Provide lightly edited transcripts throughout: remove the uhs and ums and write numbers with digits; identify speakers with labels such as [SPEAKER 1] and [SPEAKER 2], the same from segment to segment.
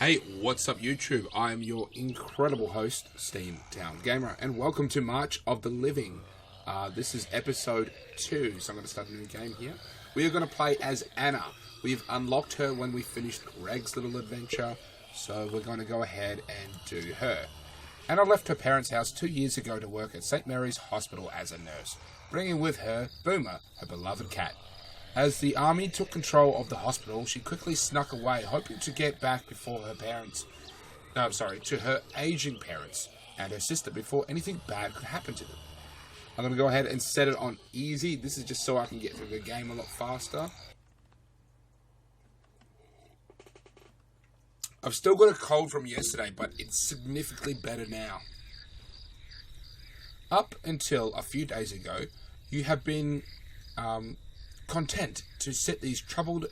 [SPEAKER 1] Hey, what's up YouTube? I am your incredible host, Steamtown Gamer, and welcome to March of the Living. This is episode 2, so I'm going to start a new game here. We are going to play as Anna. We've unlocked her when we finished Greg's little adventure, so we're going to go ahead and do her. Anna left her parents' house 2 years ago to work at St. Mary's Hospital as a nurse, bringing with her Boomer, her beloved cat. As the army took control of the hospital, she quickly snuck away, hoping to get back before her to her aging parents and her sister before anything bad could happen to them. I'm going to go ahead and set it on easy. This is just so I can get through the game a lot faster. I've still got a cold from yesterday, but it's significantly better now. Up until a few days ago, you have been content to set these troubles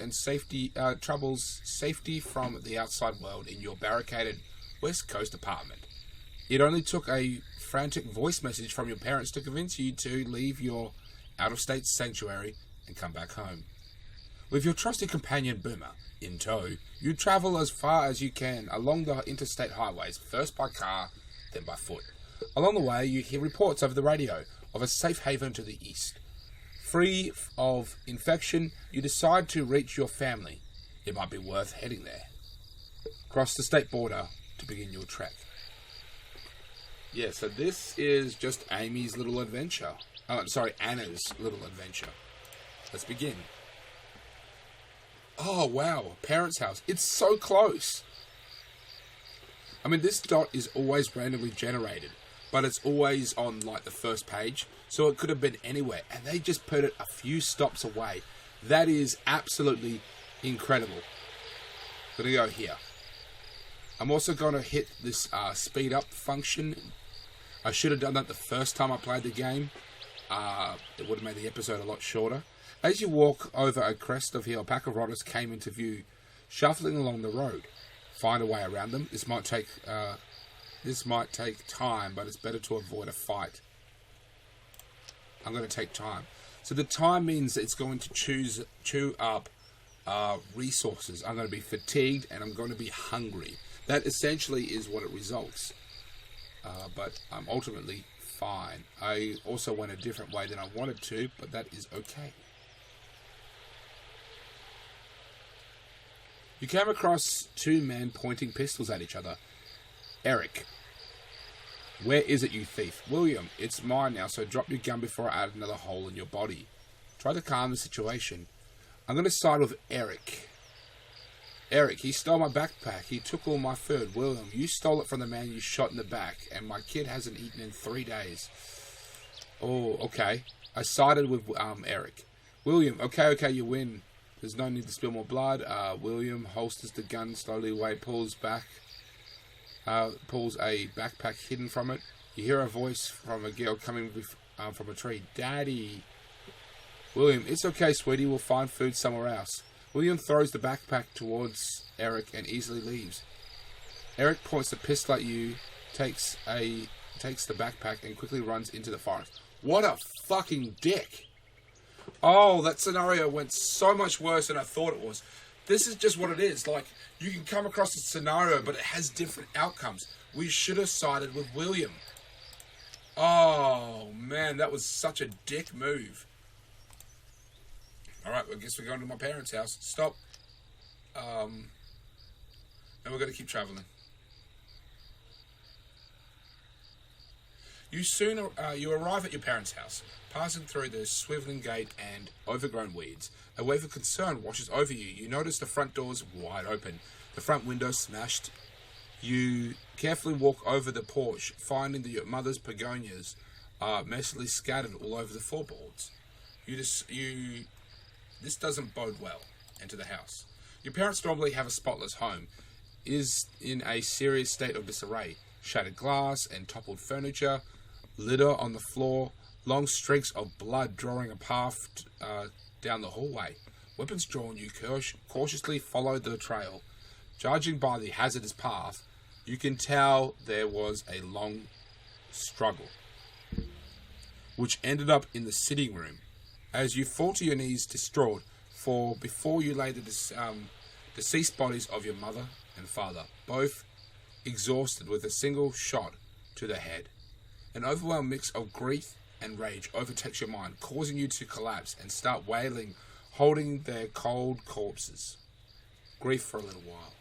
[SPEAKER 1] safety from the outside world in your barricaded West Coast apartment. It only took a frantic voice message from your parents to convince you to leave your out-of-state sanctuary and come back home. With your trusty companion Boomer in tow, you travel as far as you can along the interstate highways, first by car, then by foot. Along the way, you hear reports over the radio of a safe haven to the east. Free of infection, you decide to reach your family. It might be worth heading there. Cross the state border to begin your trek. Yeah, so this is just Amy's little adventure. Anna's little adventure. Let's begin. Oh, wow. Parents' house. It's so close. I mean, this dot is always randomly generated, but it's always on, like, the first page, so it could have been anywhere, and they just put it a few stops away. That is absolutely incredible. I'm going to go here. I'm also going to hit this speed up function. I should have done that the first time I played the game. It would have made the episode a lot shorter. As you walk over a crest of hill, a pack of rotters came into view, shuffling along the road. Find a way around them. This might take time, but it's better to avoid a fight. I'm going to take time. So the time means it's going to chew up resources. I'm going to be fatigued and I'm going to be hungry. That essentially is what it results. But I'm ultimately fine. I also went a different way than I wanted to, but that is okay. You came across two men pointing pistols at each other. Eric. Where is it, you thief? William, it's mine now, so drop your gun before I add another hole in your body. Try to calm the situation. I'm going to side with Eric. Eric, he stole my backpack. He took all my food. William, you stole it from the man you shot in the back, and my kid hasn't eaten in 3 days. Oh, okay. I sided with Eric. William, okay, you win. There's no need to spill more blood. William holsters the gun slowly away, pulls a backpack hidden from it. You hear a voice from a girl coming from a tree. Daddy. William, it's okay, sweetie. We'll find food somewhere else. William throws the backpack towards Eric and easily leaves. Eric points the pistol at you, takes the backpack, and quickly runs into the forest. What a fucking dick. Oh, that scenario went so much worse than I thought it was. This is just what it is. Like, you can come across a scenario, but it has different outcomes. We should have sided with William. Oh, man, that was such a dick move. Alright, well, I guess we're going to my parents' house. Stop. And we're going to keep traveling. You arrive at your parents' house, passing through the swiveling gate and overgrown weeds. A wave of concern washes over you. You notice the front door's wide open, the front window smashed. You carefully walk over the porch, finding that your mother's begonias are messily scattered all over the floorboards. This doesn't bode well. Enter the house. Your parents normally have a spotless home. It is in a serious state of disarray. Shattered glass and toppled furniture, litter on the floor, long streaks of blood drawing a path down the hallway. Weapons drawn, you cautiously follow the trail. Judging by the hazardous path, you can tell there was a long struggle, which ended up in the sitting room. As you fall to your knees distraught, for before you lay the deceased bodies of your mother and father, both exhausted with a single shot to the head. An overwhelming mix of grief and rage overtakes your mind, causing you to collapse and start wailing, holding their cold corpses. Grief for a little while.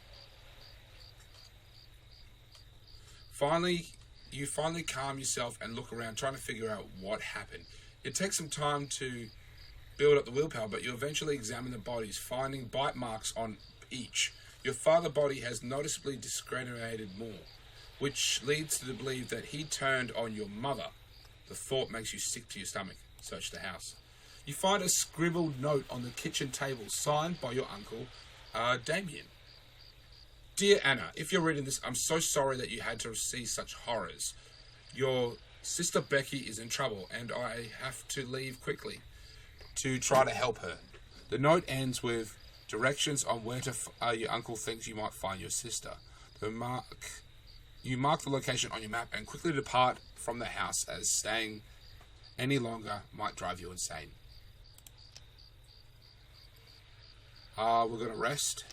[SPEAKER 1] You finally calm yourself and look around, trying to figure out what happened. It takes some time to build up the willpower, but you eventually examine the bodies, finding bite marks on each. Your father's body has noticeably disgregated more, which leads to the belief that he turned on your mother. The thought makes you sick to your stomach. Search the house. You find a scribbled note on the kitchen table, signed by your uncle, Damien. Dear Anna, if you're reading this, I'm so sorry that you had to see such horrors. Your sister Becky is in trouble, and I have to leave quickly to try to help her. The note ends with directions on where your uncle thinks you might find your sister. You mark the location on your map and quickly depart from the house, as staying any longer might drive you insane. We're going to rest.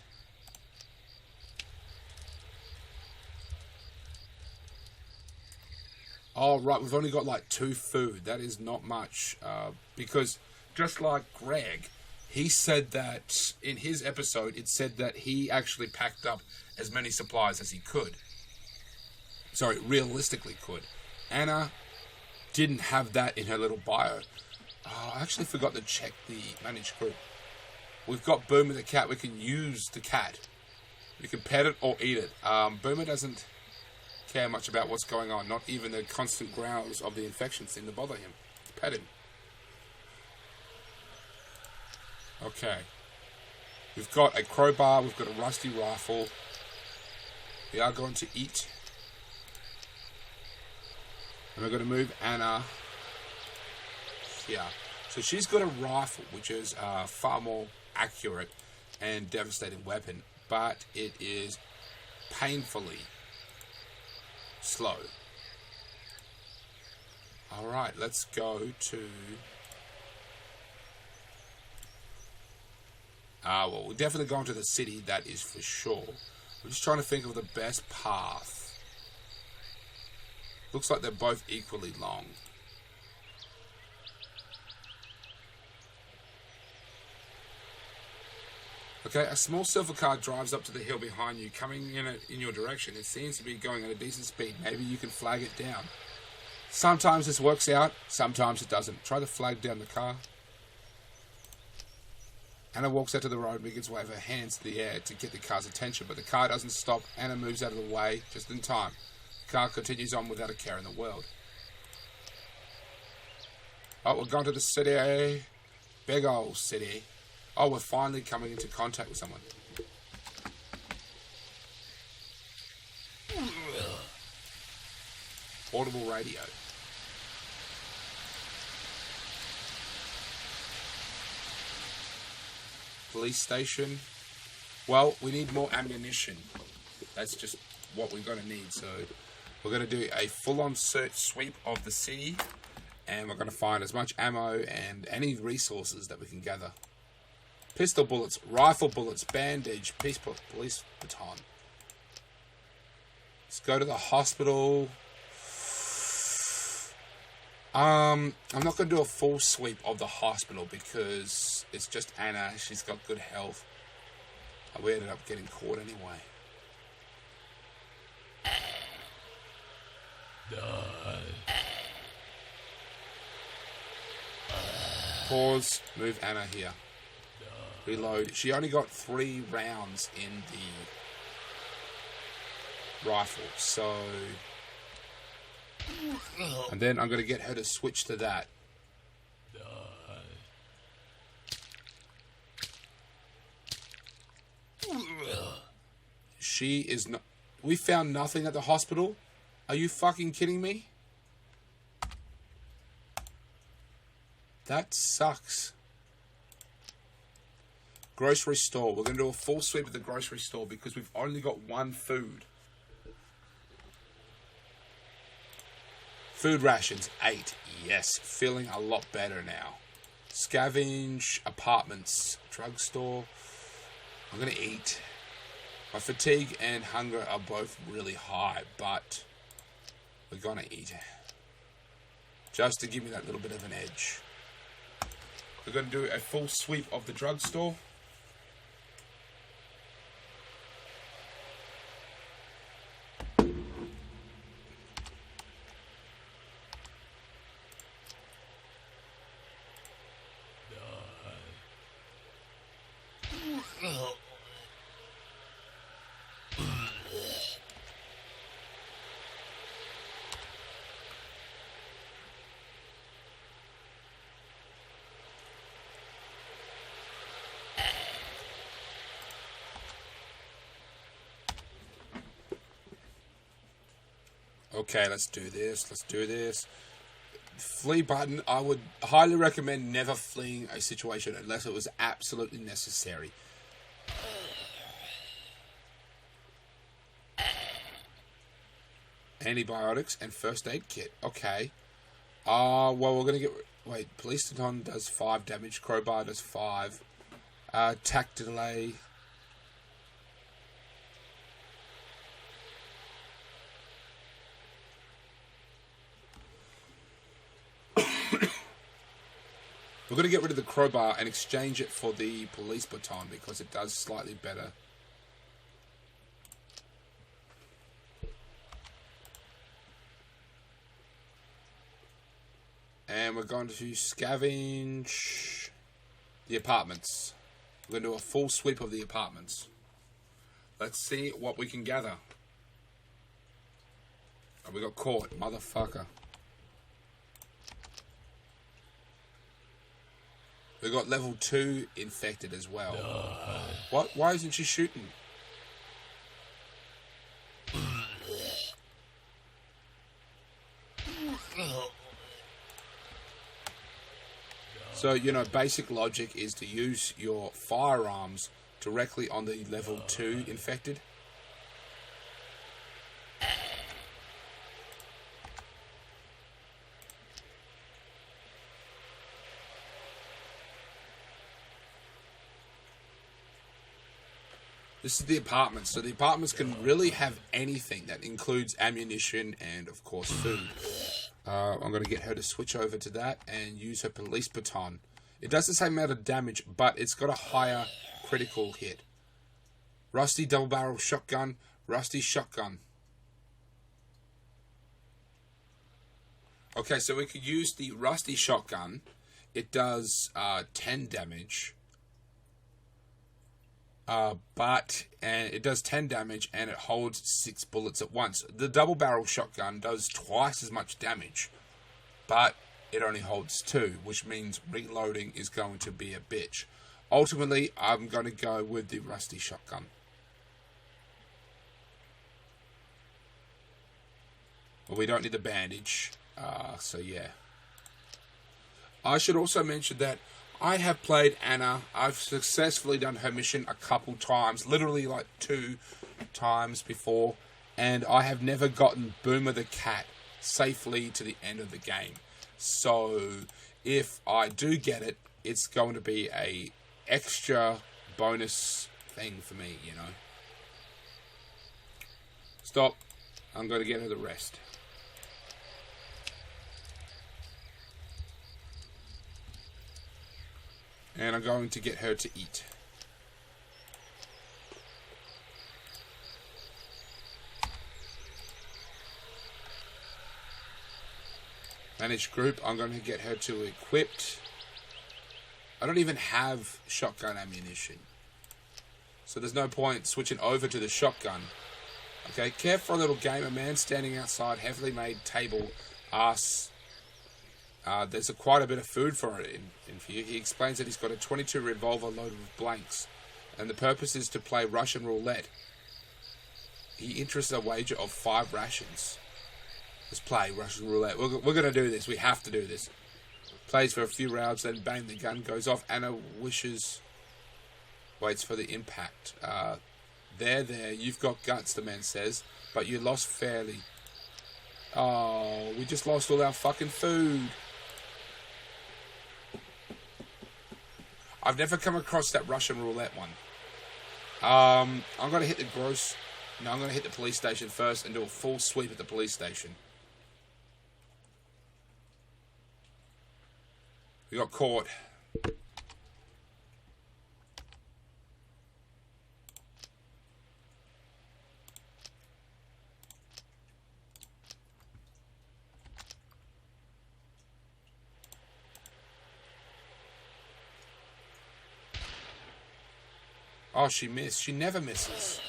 [SPEAKER 1] Oh, right, we've only got like 2 food. That is not much. Because just like Greg, he said that in his episode, it said that he actually packed up as many supplies as he could. Sorry, realistically could. Anna didn't have that in her little bio. Oh, I actually forgot to check the managed group. We've got Boomer the cat. We can use the cat. We can pet it or eat it. Boomer doesn't care much about what's going on. Not even the constant growls of the infection seem to bother him. Pet him. Okay. We've got a crowbar. We've got a rusty rifle. We are going to eat. And we're going to move Anna here. So she's got a rifle, which is a far more accurate and devastating weapon, but it is painfully slow. Alright, let's go to... well, we're definitely going to the city, that is for sure. We're just trying to think of the best path. Looks like they're both equally long. Okay, a small silver car drives up to the hill behind you, coming in your direction. It seems to be going at a decent speed. Maybe you can flag it down. Sometimes this works out, sometimes it doesn't. Try to flag down the car. Anna walks out to the road and begins to wave her hands to the air to get the car's attention, but the car doesn't stop. Anna moves out of the way just in time. The car continues on without a care in the world. Oh, we're going to the city. Big old city. Oh, we're finally coming into contact with someone. Portable radio. Police station. Well, we need more ammunition. That's just what we're going to need. So we're going to do a full-on search sweep of the city, and we're going to find as much ammo and any resources that we can gather. Pistol bullets, rifle bullets, bandage, police baton. Let's go to the hospital. I'm not going to do a full sweep of the hospital because it's just Anna. She's got good health. We ended up getting caught anyway. Pause. Move Anna here. Reload. She only got 3 rounds in the rifle, so... And then I'm going to get her to switch to that. She is not... We found nothing at the hospital? Are you fucking kidding me? That sucks. Grocery store. We're going to do a full sweep of the grocery store because we've only got 1 food. Food rations, 8. Yes, feeling a lot better now. Scavenge, apartments, drugstore. I'm going to eat. My fatigue and hunger are both really high, but we're gonna eat. Just to give me that little bit of an edge. We're gonna do a full sweep of the drugstore. Okay, let's do this. Let's do this. Flee button. I would highly recommend never fleeing a situation unless it was absolutely necessary. Antibiotics and first aid kit. Okay. Well, we're going to get... Wait, Police Baton does 5 damage. Crowbar does 5. Attack delay... We're going to get rid of the crowbar and exchange it for the police baton because it does slightly better. And we're going to scavenge the apartments. We're going to do a full sweep of the apartments. Let's see what we can gather. Oh, we got caught, motherfucker. We got level 2 infected as well. What? Why isn't she shooting? So, you know, basic logic is to use your firearms directly on the level 2 infected. This is the apartments. So the apartments can really have anything that includes ammunition and, of course, food. I'm going to get her to switch over to that and use her police baton. It does the same amount of damage, but it's got a higher critical hit. Rusty double barrel shotgun. Rusty shotgun. Okay, so we could use the rusty shotgun. It does 10 damage. But it does 10 damage and it holds 6 bullets at once. The double barrel shotgun does twice as much damage, but it only holds 2, which means reloading is going to be a bitch. Ultimately, I'm going to go with the rusty shotgun. Well, we don't need the bandage, so yeah. I should also mention that I have played Anna. I've successfully done her mission a couple times, literally like 2 times before, and I have never gotten Boomer the cat safely to the end of the game. So if I do get it, it's going to be a extra bonus thing for me, you know. Stop. I'm going to get her the rest. And I'm going to get her to eat. Manage group. I'm going to get her to equipped. I don't even have shotgun ammunition. So there's no point switching over to the shotgun. Okay, care for a little game. A man standing outside heavily made table asks... there's quite a bit of food for it in for you. He explains that he's got a 22 revolver loaded with blanks, and the purpose is to play Russian roulette. He interests a wager of 5 rations. Let's play Russian roulette. We're going to do this. We have to do this. Plays for a few rounds, then bang, the gun goes off. Anna wishes... Waits for the impact. There, you've got guts, the man says, but you lost fairly. Oh, we just lost all our fucking food. I've never come across that Russian roulette one. I'm gonna hit the gross. No, I'm gonna hit the police station first and do a full sweep at the police station. We got caught. Oh, she missed. She never misses.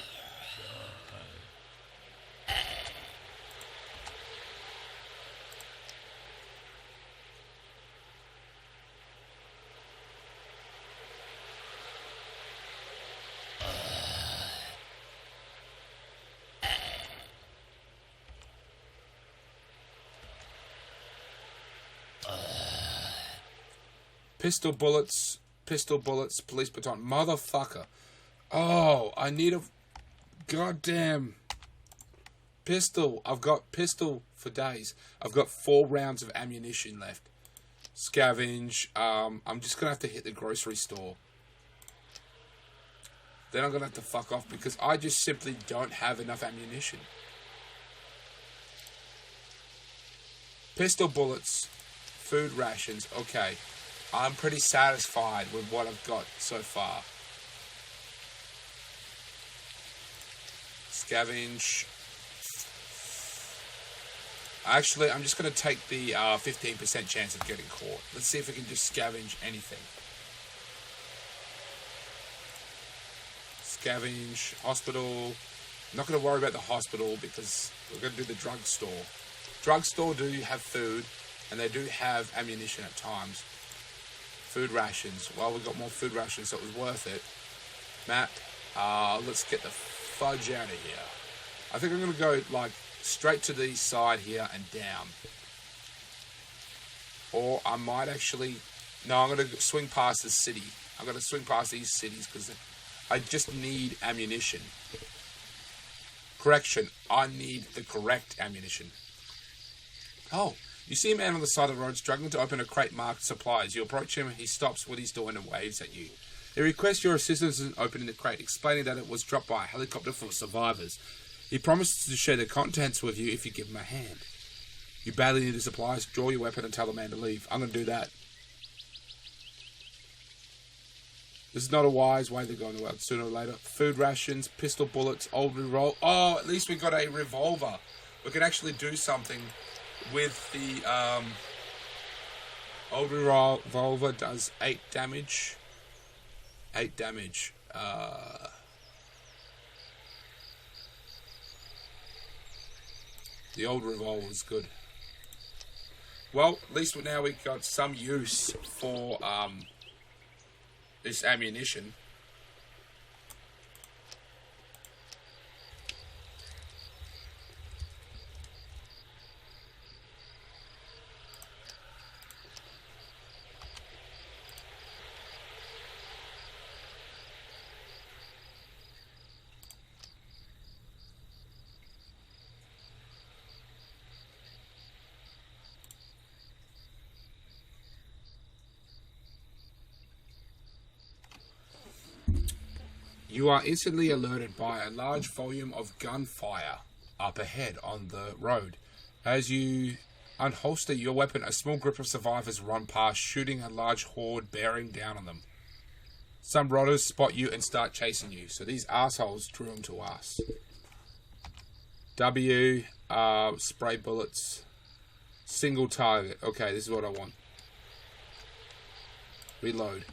[SPEAKER 1] Pistol bullets, police baton. Motherfucker. Oh, I need a goddamn pistol. I've got pistol for days. I've got 4 rounds of ammunition left. Scavenge. I'm just gonna have to hit the grocery store. Then I'm gonna have to fuck off because I just simply don't have enough ammunition. Pistol bullets, food rations. Okay, I'm pretty satisfied with what I've got so far. Scavenge. Actually, I'm just going to take the 15% chance of getting caught. Let's see if we can just scavenge anything. Scavenge. Hospital. I'm not going to worry about the hospital because we're going to do the drugstore. Drugstore do have food, and they do have ammunition at times. Food rations. Well, we got more food rations, so it was worth it. Map. Let's get the fudge out of here. I think I'm going to go, like, straight to the side here and down. Or I might actually... No, I'm going to swing past the city. I'm going to swing past these cities because I just need ammunition. Correction. I need the correct ammunition. Oh, you see a man on the side of the road struggling to open a crate marked supplies. You approach him, he stops what he's doing and waves at you. He requests your assistance in opening the crate, explaining that it was dropped by a helicopter for survivors. He promises to share the contents with you if you give him a hand. You badly need the supplies, draw your weapon and tell the man to leave. I'm going to do that. This is not a wise way. They're going to work sooner or later. Food rations, pistol bullets, old revolver. Oh, at least we got a revolver. We can actually do something with the old revolver. Does 8 damage. 8 damage. The old revolver was good. Well, at least now we've got some use for this ammunition. You are instantly alerted by a large volume of gunfire up ahead on the road. As you unholster your weapon, a small group of survivors run past, shooting a large horde bearing down on them. Some rotters spot you and start chasing you, so these assholes drew them to us. W, spray bullets, single target. Okay, this is what I want. Reload.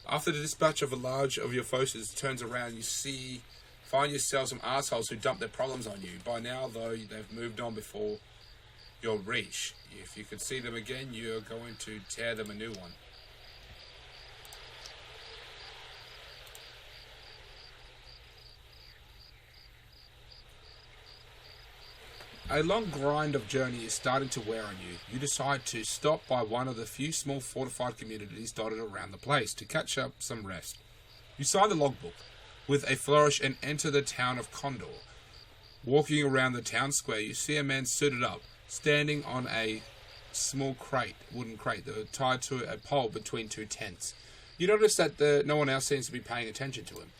[SPEAKER 1] After the dispatch of a large of your forces turns around, you find yourself some assholes who dump their problems on you. By now, though, they've moved on before your reach. If you could see them again, you're going to tear them a new one. A long grind of journey is starting to wear on you. You decide to stop by one of the few small fortified communities dotted around the place to catch up some rest. You sign the logbook with a flourish and enter the town of Condor. Walking around the town square, you see a man suited up, standing on a small wooden crate that was tied to a pole between two tents. You notice that no one else seems to be paying attention to him.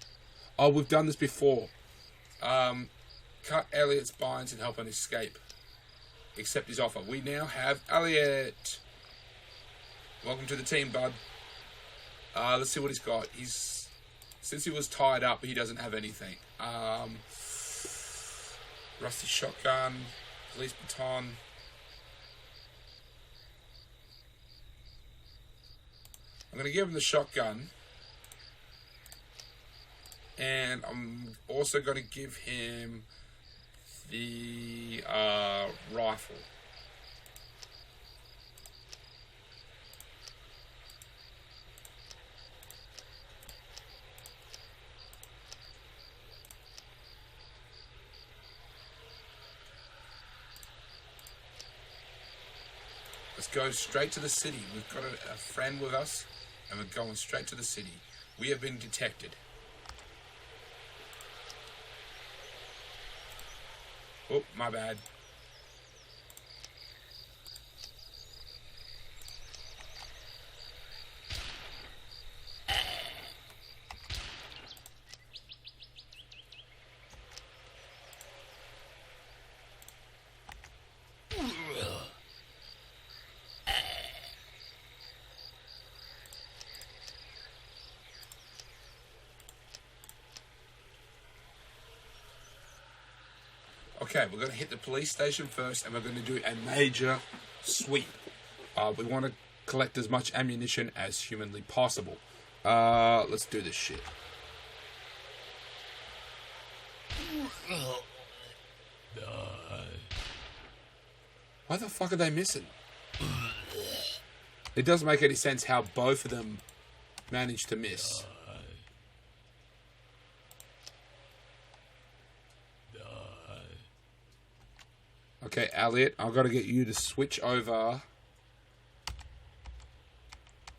[SPEAKER 1] Oh, we've done this before. Cut Elliot's binds and help him escape. Accept his offer. We now have Elliot. Welcome to the team, bud. Let's see what he's got. Since he was tied up, he doesn't have anything. Rusty shotgun, police baton. I'm going to give him the shotgun. And I'm also going to give him the rifle. Let's go straight to the city. We've got a friend with us, and we're going straight to the city. We have been detected. Oh, my bad. Okay, we're going to hit the police station first, and we're going to do a major sweep. We want to collect as much ammunition as humanly possible. Let's do this shit. Why the fuck are they missing? It doesn't make any sense how both of them managed to miss. Okay, Elliot, I've got to get you to switch over.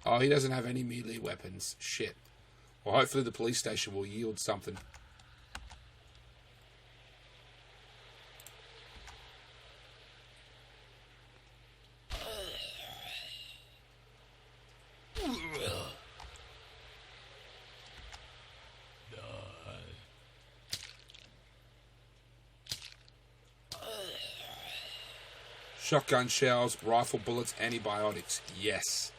[SPEAKER 1] Oh, he doesn't have any melee weapons. Shit. Well, hopefully the police station will yield something. Shotgun shells, rifle bullets, antibiotics. Yes.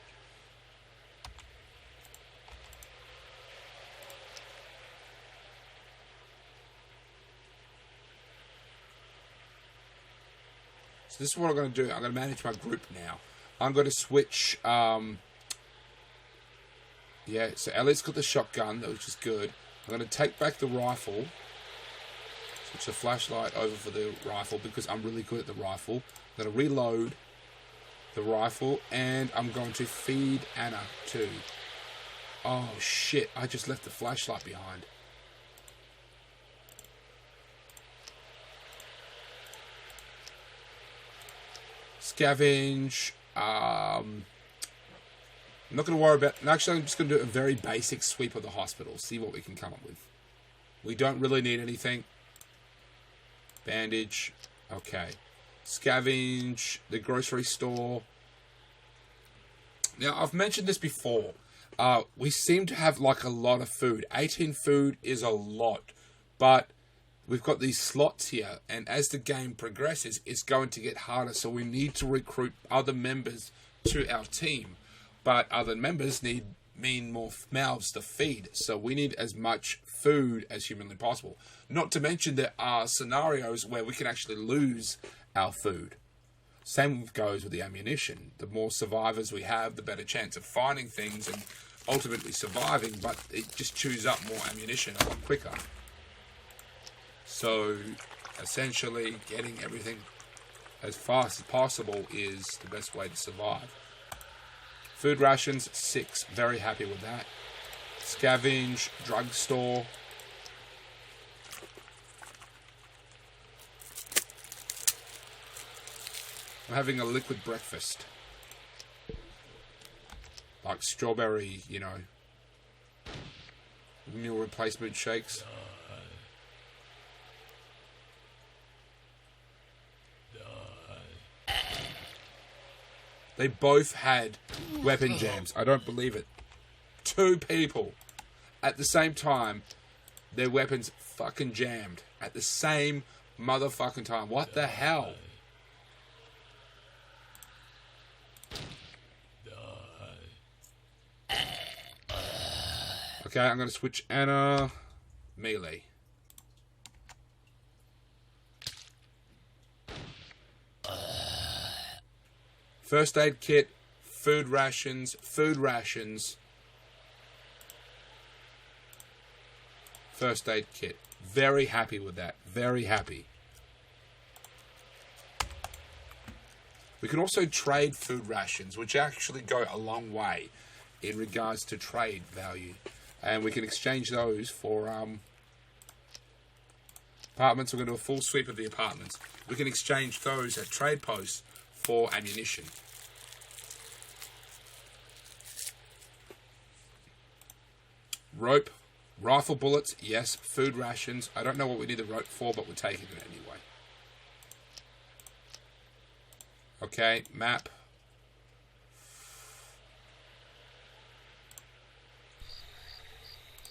[SPEAKER 1] So this is what I'm going to do. I'm going to manage my group now. I'm going to switch. Yeah, so Elliot's got the shotgun, which is good. I'm going to take back the rifle. Switch the flashlight over for the rifle because I'm really good at the rifle. I'm going to reload the rifle, and I'm going to feed Anna too. Oh shit, I just left the flashlight behind. Scavenge. I'm not going to worry about... Actually, I'm just going to do a very basic sweep of the hospital. See what we can come up with. We don't really need anything. Bandage. Okay. Scavenge. The grocery store. Now, I've mentioned this before. We seem to have like a lot of food. 18 food is a lot. But we've got these slots here. And as the game progresses, it's going to get harder. So we need to recruit other members to our team. But other members mean more mouths to feed. So we need as much food as humanly possible. Not to mention there are scenarios where we can actually lose our food. Same goes with the ammunition. The more survivors we have, the better chance of finding things and ultimately surviving, but it just chews up more ammunition a lot quicker. So essentially getting everything as fast as possible is the best way to survive. Food rations, 6. Very happy with that. Scavenge, drugstore. I'm having a liquid breakfast. Like strawberry, meal replacement shakes. They both had weapon jams. I don't believe it. 2 people at the same time, their weapons fucking jammed at the same motherfucking time. What the hell? Okay, I'm going to switch Anna melee. First aid kit, food rations. First aid kit. Very happy with that. Very happy. We can also trade food rations, which actually go a long way in regards to trade value. And we can exchange those for apartments. We're going to do a full sweep of the apartments. We can exchange those at trade posts for ammunition. Rope, rifle bullets, yes. Food rations. I don't know what we need the rope for, but we're taking it anyway. Okay, map.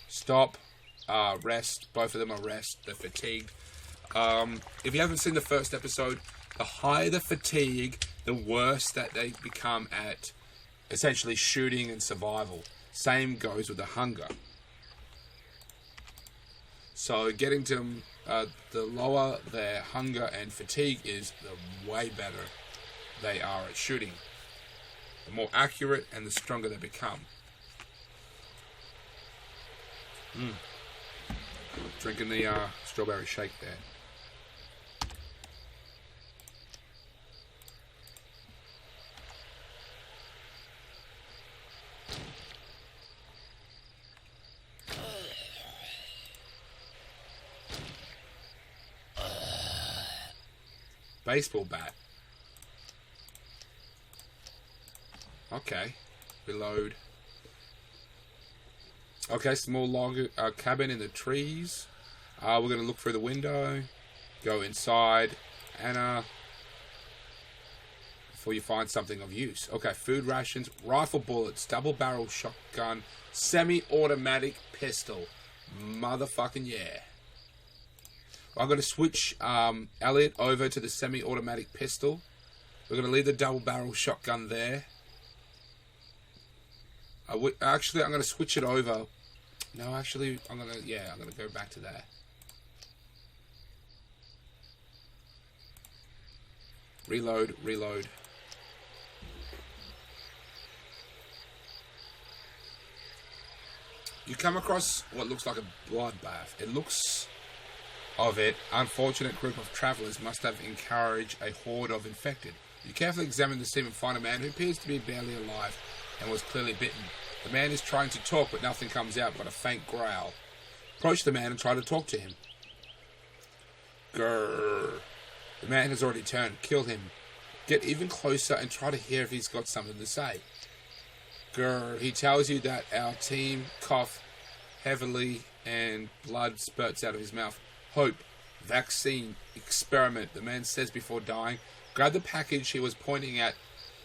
[SPEAKER 1] Stop. Rest. Both of them are rest. They're fatigued. If you haven't seen the first episode, the higher the fatigue, the worse that they become at essentially shooting and survival. Same goes with the hunger. So getting to the lower their hunger and fatigue is, the way better they are at shooting. The more accurate and the stronger they become. Drinking the strawberry shake there. Baseball bat. Okay. Reload. Okay, small log cabin in the trees. We're going to look through the window. Go inside. Anna. Before you find something of use. Okay, food rations. Rifle bullets. Double barrel shotgun. Semi-automatic pistol. Motherfucking yeah. I'm going to switch Elliot over to the semi-automatic pistol. We're going to leave the double barrel shotgun there. Actually, I'm going to switch it over. No, actually, I'm going to go back to that. Reload. You come across what looks like a bloodbath. It looks of it. Unfortunate group of travellers must have encouraged a horde of infected. You carefully examine the scene and find a man who appears to be barely alive and was clearly bitten. The man is trying to talk, but nothing comes out but a faint growl. Approach the man and try to talk to him. Grrr. The man has already turned. Kill him. Get even closer and try to hear if he's got something to say. Grrr. He tells you that our team cough heavily and blood spurts out of his mouth. Hope. Vaccine. Experiment. The man says before dying. Grab the package he was pointing at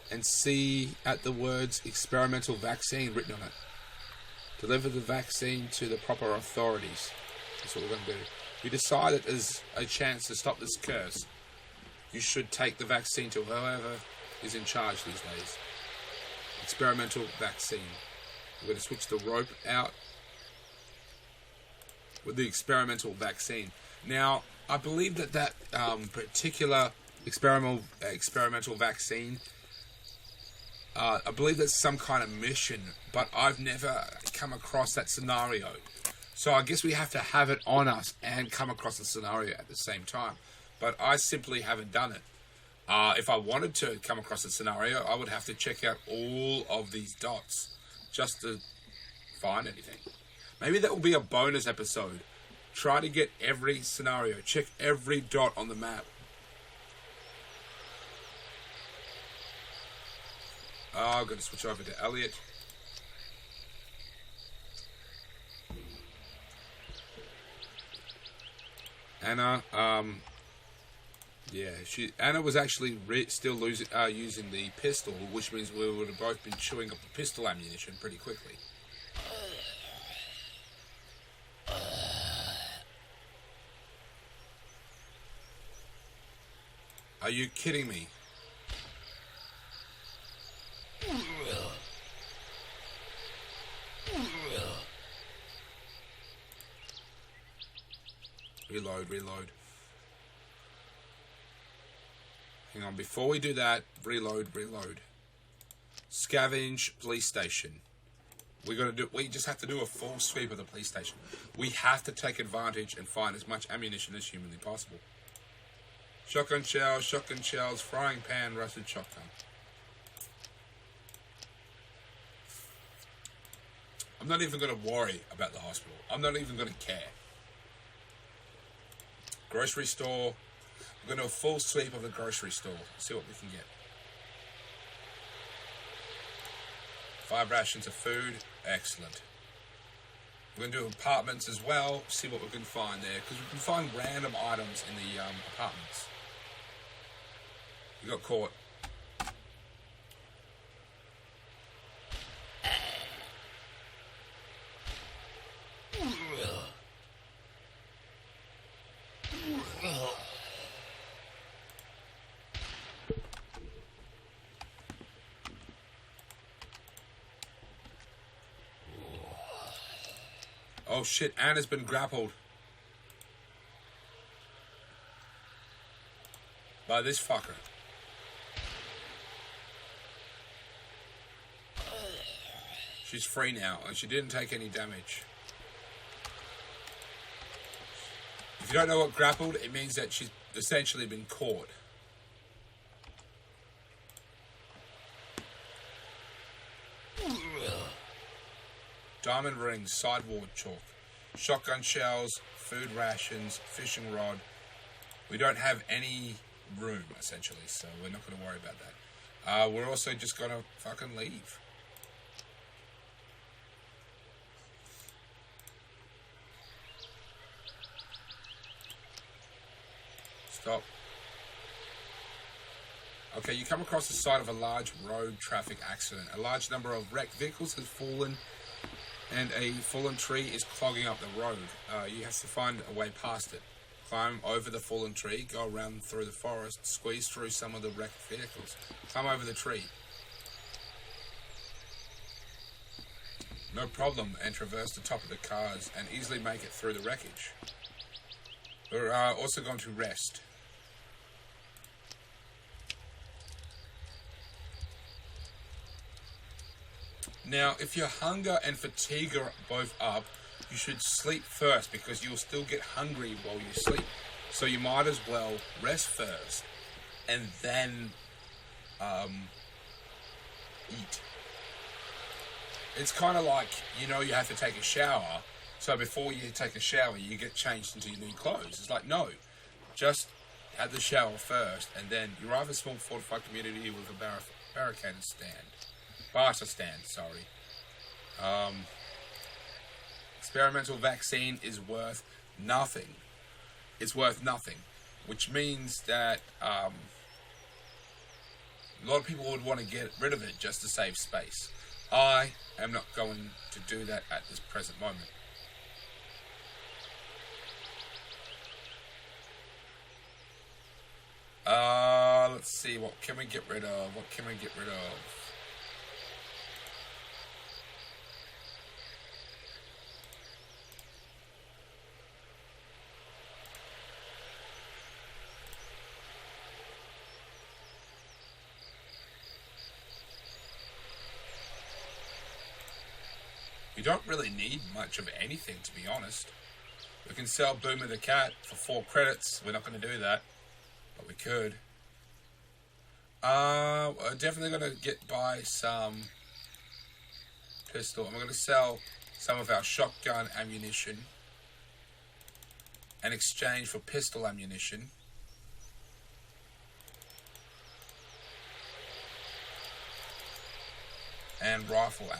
[SPEAKER 1] and see at the words experimental vaccine written on it. Deliver the vaccine to the proper authorities. That's what we're going to do. We decide that there's a chance to stop this curse. You should take the vaccine to whoever is in charge these days. Experimental vaccine. We're going to switch the rope out with the experimental vaccine. Now, I believe that particular experimental vaccine, I believe that's some kind of mission, but I've never come across that scenario. So I guess we have to have it on us and come across the scenario at the same time. But I simply haven't done it. If I wanted to come across a scenario, I would have to check out all of these dots just to find anything. Maybe that will be a bonus episode. Try to get every scenario. Check every dot on the map. I'm going to switch over to Elliot. Anna, yeah, Anna was actually still using the pistol, which means we would have both been chewing up the pistol ammunition pretty quickly. Are you kidding me? Reload. Hang on, before we do that, reload. Scavenge police station. We just have to do a full sweep of the police station. We have to take advantage and find as much ammunition as humanly possible. Shotgun shells, frying pan, rusted shotgun. I'm not even going to worry about the hospital. I'm not even going to care. Grocery store. We're going to do a full sweep of the grocery store. See what we can get. 5 rations of food. Excellent. We're going to do apartments as well. See what we can find there. Because we can find random items in the apartments. We got caught. Oh shit, Anna's been grappled. By this fucker. She's free now, and she didn't take any damage. If you don't know what grappled, it means that she's essentially been caught. Diamond rings, sideboard chalk, shotgun shells, food rations, fishing rod. We don't have any room, essentially, so we're not going to worry about that. We're also just going to fucking leave. Stop. Okay, you come across the site of a large road traffic accident. A large number of wrecked vehicles has fallen, and a fallen tree is clogging up the road. You have to find a way past it. Climb over the fallen tree, go around through the forest, squeeze through some of the wrecked vehicles. Climb over the tree. No problem, and traverse the top of the cars and easily make it through the wreckage. We're also going to rest. Now, if your hunger and fatigue are both up, you should sleep first because you'll still get hungry while you sleep. So you might as well rest first and then eat. It's kind of like, you have to take a shower. So before you take a shower, you get changed into your new clothes. It's like, no, just have the shower first and then you arrive at a small fortified community with a barricaded stand. Barter stand, sorry. Experimental vaccine is worth nothing. It's worth nothing, which means that a lot of people would want to get rid of it just to save space. I am not going to do that at this present moment. Let's see, what can we get rid of? We don't really need much of anything, to be honest. We can sell Boomer the Cat for 4 credits. We're not going to do that, but we could. We're definitely going to buy some pistol. And we're going to sell some of our shotgun ammunition in exchange for pistol ammunition. and rifle ammo.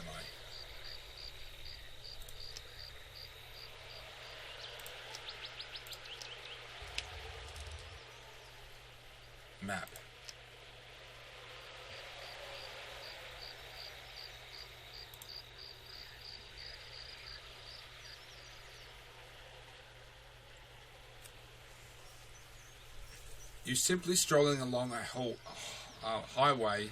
[SPEAKER 1] Map. You're simply strolling along a whole highway,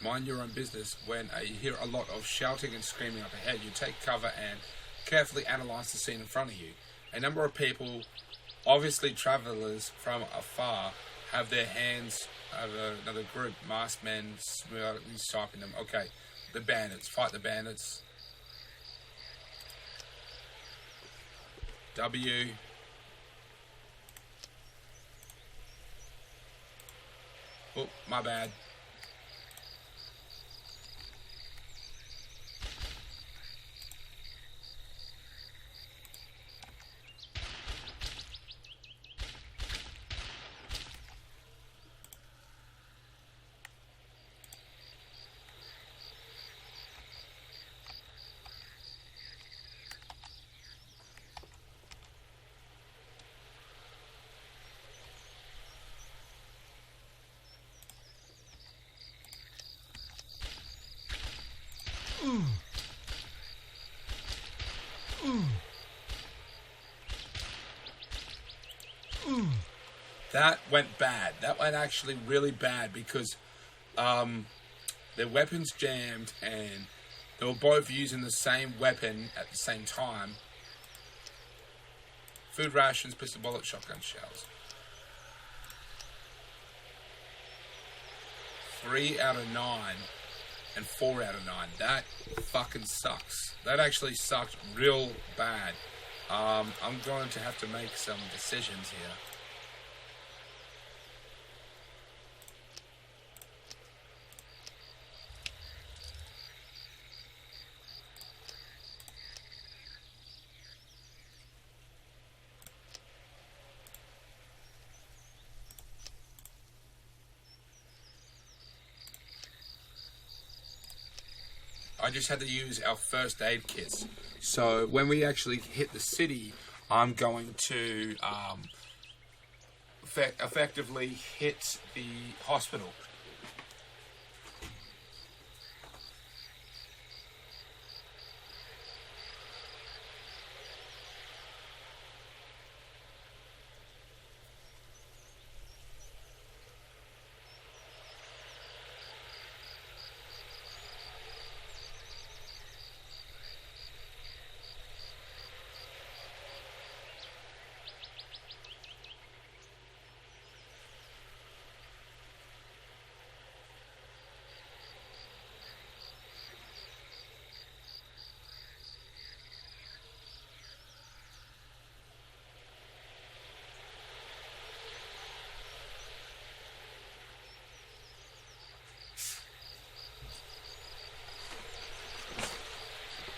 [SPEAKER 1] mind your own business, when you hear a lot of shouting and screaming up ahead. You take cover and carefully analyse the scene in front of you. A number of people, obviously travellers from afar, have their hands over another group, masked men, sniping them. Okay, the bandits, fight the bandits. W. Oh, my bad. That went bad. That went actually really bad because their weapons jammed and they were both using the same weapon at the same time. Food rations, pistol bullets, shotgun shells. 3 out of 9 and 4 out of 9. That fucking sucks. That actually sucked real bad. I'm going to have to make some decisions here. I just had to use our first aid kits. So when we actually hit the city, I'm going to effectively hit the hospital.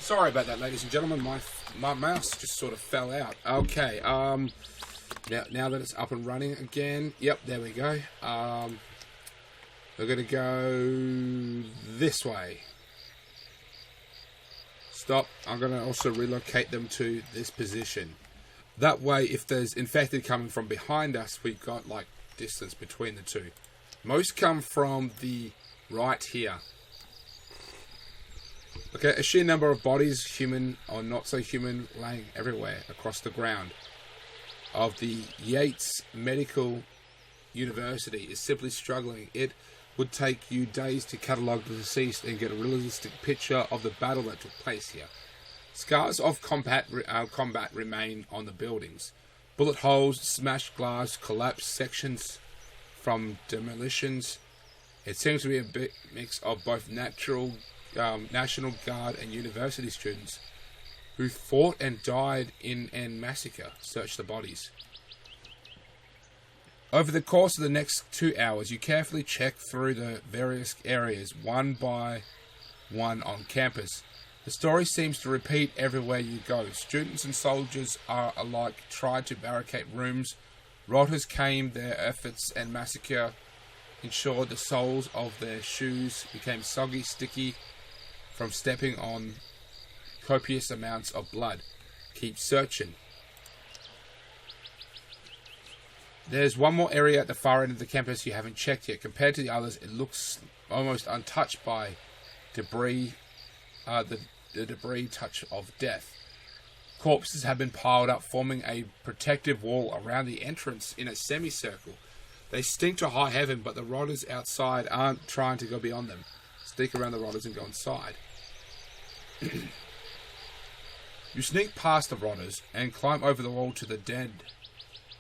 [SPEAKER 1] Sorry about that, ladies and gentlemen. My mouse just sort of fell out. Okay. Now that it's up and running again. Yep, there we go. We're gonna go this way. Stop. I'm gonna also relocate them to this position. That way, if there's infected coming from behind us, we've got like distance between the two. Most come from the right here. Okay, a sheer number of bodies, human or not so human, laying everywhere across the ground of the Yates Medical University is simply struggling. It would take you days to catalogue the deceased and get a realistic picture of the battle that took place here. Scars of combat remain on the buildings. Bullet holes, smashed glass, collapsed sections from demolitions. It seems to be a big mix of both National Guard and university students who fought and died in an massacre. Search the bodies. Over the course of the next 2 hours, you carefully check through the various areas, one by one on campus. The story seems to repeat everywhere you go. Students and soldiers are alike tried to barricade rooms. Rotters came their efforts and massacre ensured the soles of their shoes became soggy, sticky, from stepping on copious amounts of blood. Keep searching. There's one more area at the far end of the campus you haven't checked yet. Compared to the others, it looks almost untouched by debris, the debris touch of death. Corpses have been piled up, forming a protective wall around the entrance in a semicircle. They stink to high heaven, but the rotters outside aren't trying to go beyond them. Sneak around the rotters and go inside. You sneak past the rotters and climb over the wall to the den,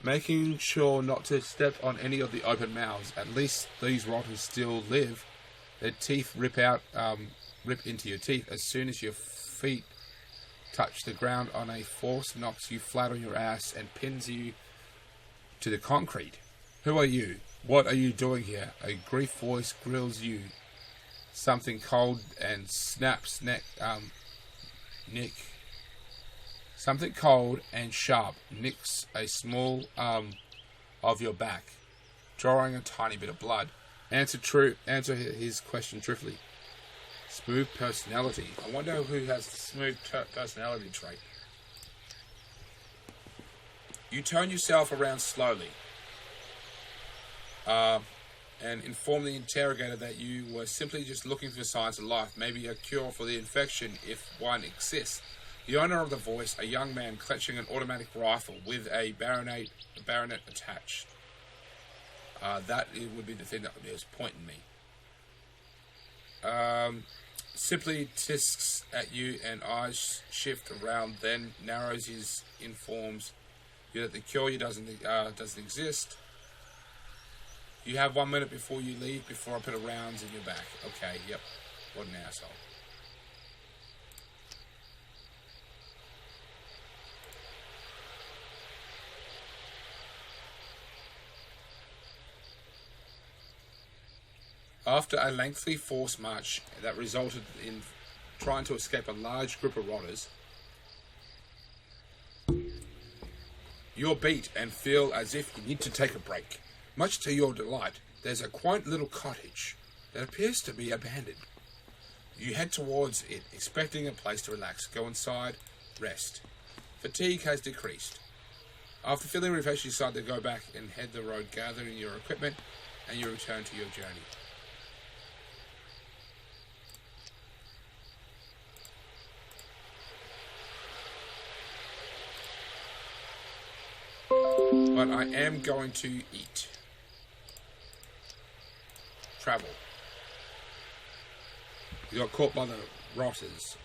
[SPEAKER 1] making sure not to step on any of the open mouths. At least these rotters still live. Their teeth rip into your teeth as soon as your feet touch the ground on a force, knocks you flat on your ass and pins you to the concrete. Who are you? What are you doing here? A grief voice grills you. Something cold and snaps Nick. Something cold and sharp nicks a small of your back, drawing a tiny bit of blood. Answer his question truthfully. Smooth personality. I wonder who has the smooth personality trait. You turn yourself around slowly and inform the interrogator that you were simply just looking for signs of life, maybe a cure for the infection if one exists. The owner of the voice, a young man clutching an automatic rifle with a bayonet attached. That would be the thing that was pointing me. Simply tisks at you and eyes shift around, then narrows his informs you that the cure doesn't exist. You have 1 minute before you leave, before I put a rounds in your back. Okay, yep. What an asshole. After a lengthy forced march that resulted in trying to escape a large group of rotters, you're beat and feel as if you need to take a break. Much to your delight, there's a quaint little cottage that appears to be abandoned. You head towards it, expecting a place to relax. Go inside, rest. Fatigue has decreased. After feeling refreshed, you decide to go back and head the road, gathering your equipment, and you return to your journey. But I am going to eat. Travel. You got caught by the rotters.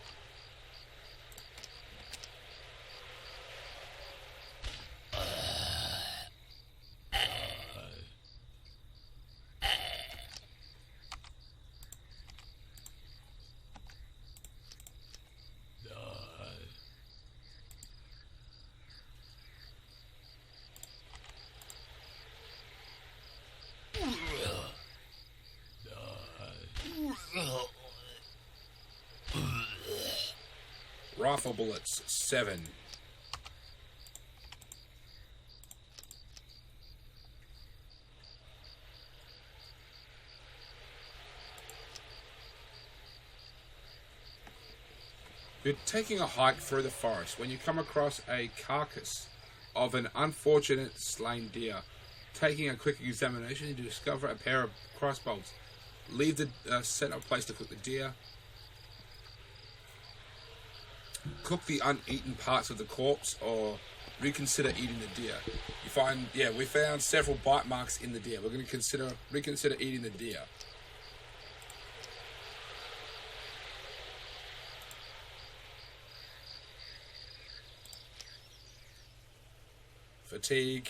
[SPEAKER 1] Rifle bullets, 7. You're taking a hike through the forest when you come across a carcass of an unfortunate slain deer. Taking a quick examination, you discover a pair of crossbows. Leave the set up place to cook the deer. Cook the uneaten parts of the corpse or reconsider eating the deer. You find, we found several bite marks in the deer. We're going to reconsider eating the deer. Fatigue.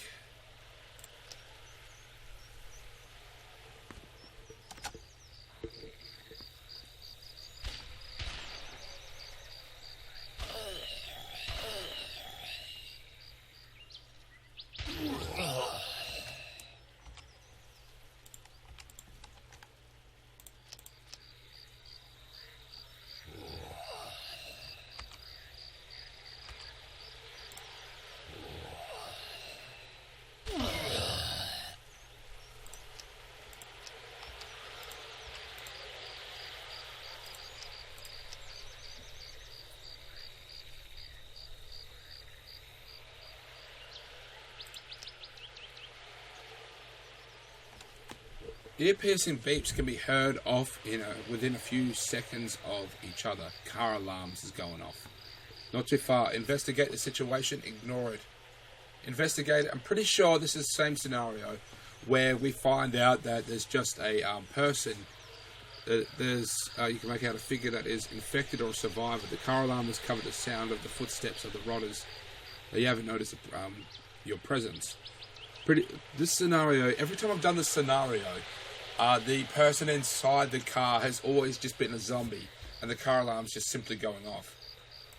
[SPEAKER 1] Ear-piercing beeps can be heard off within a few seconds of each other. Car alarms is going off. Not too far. Investigate the situation. Ignore it. Investigate it. I'm pretty sure this is the same scenario where we find out that there's just a person. You can make out a figure that is infected or a survivor. The car alarm has covered the sound of the footsteps of the rotters. You haven't noticed your presence. This scenario, every time I've done this scenario, the person inside the car has always just been a zombie, and the car alarm's just simply going off.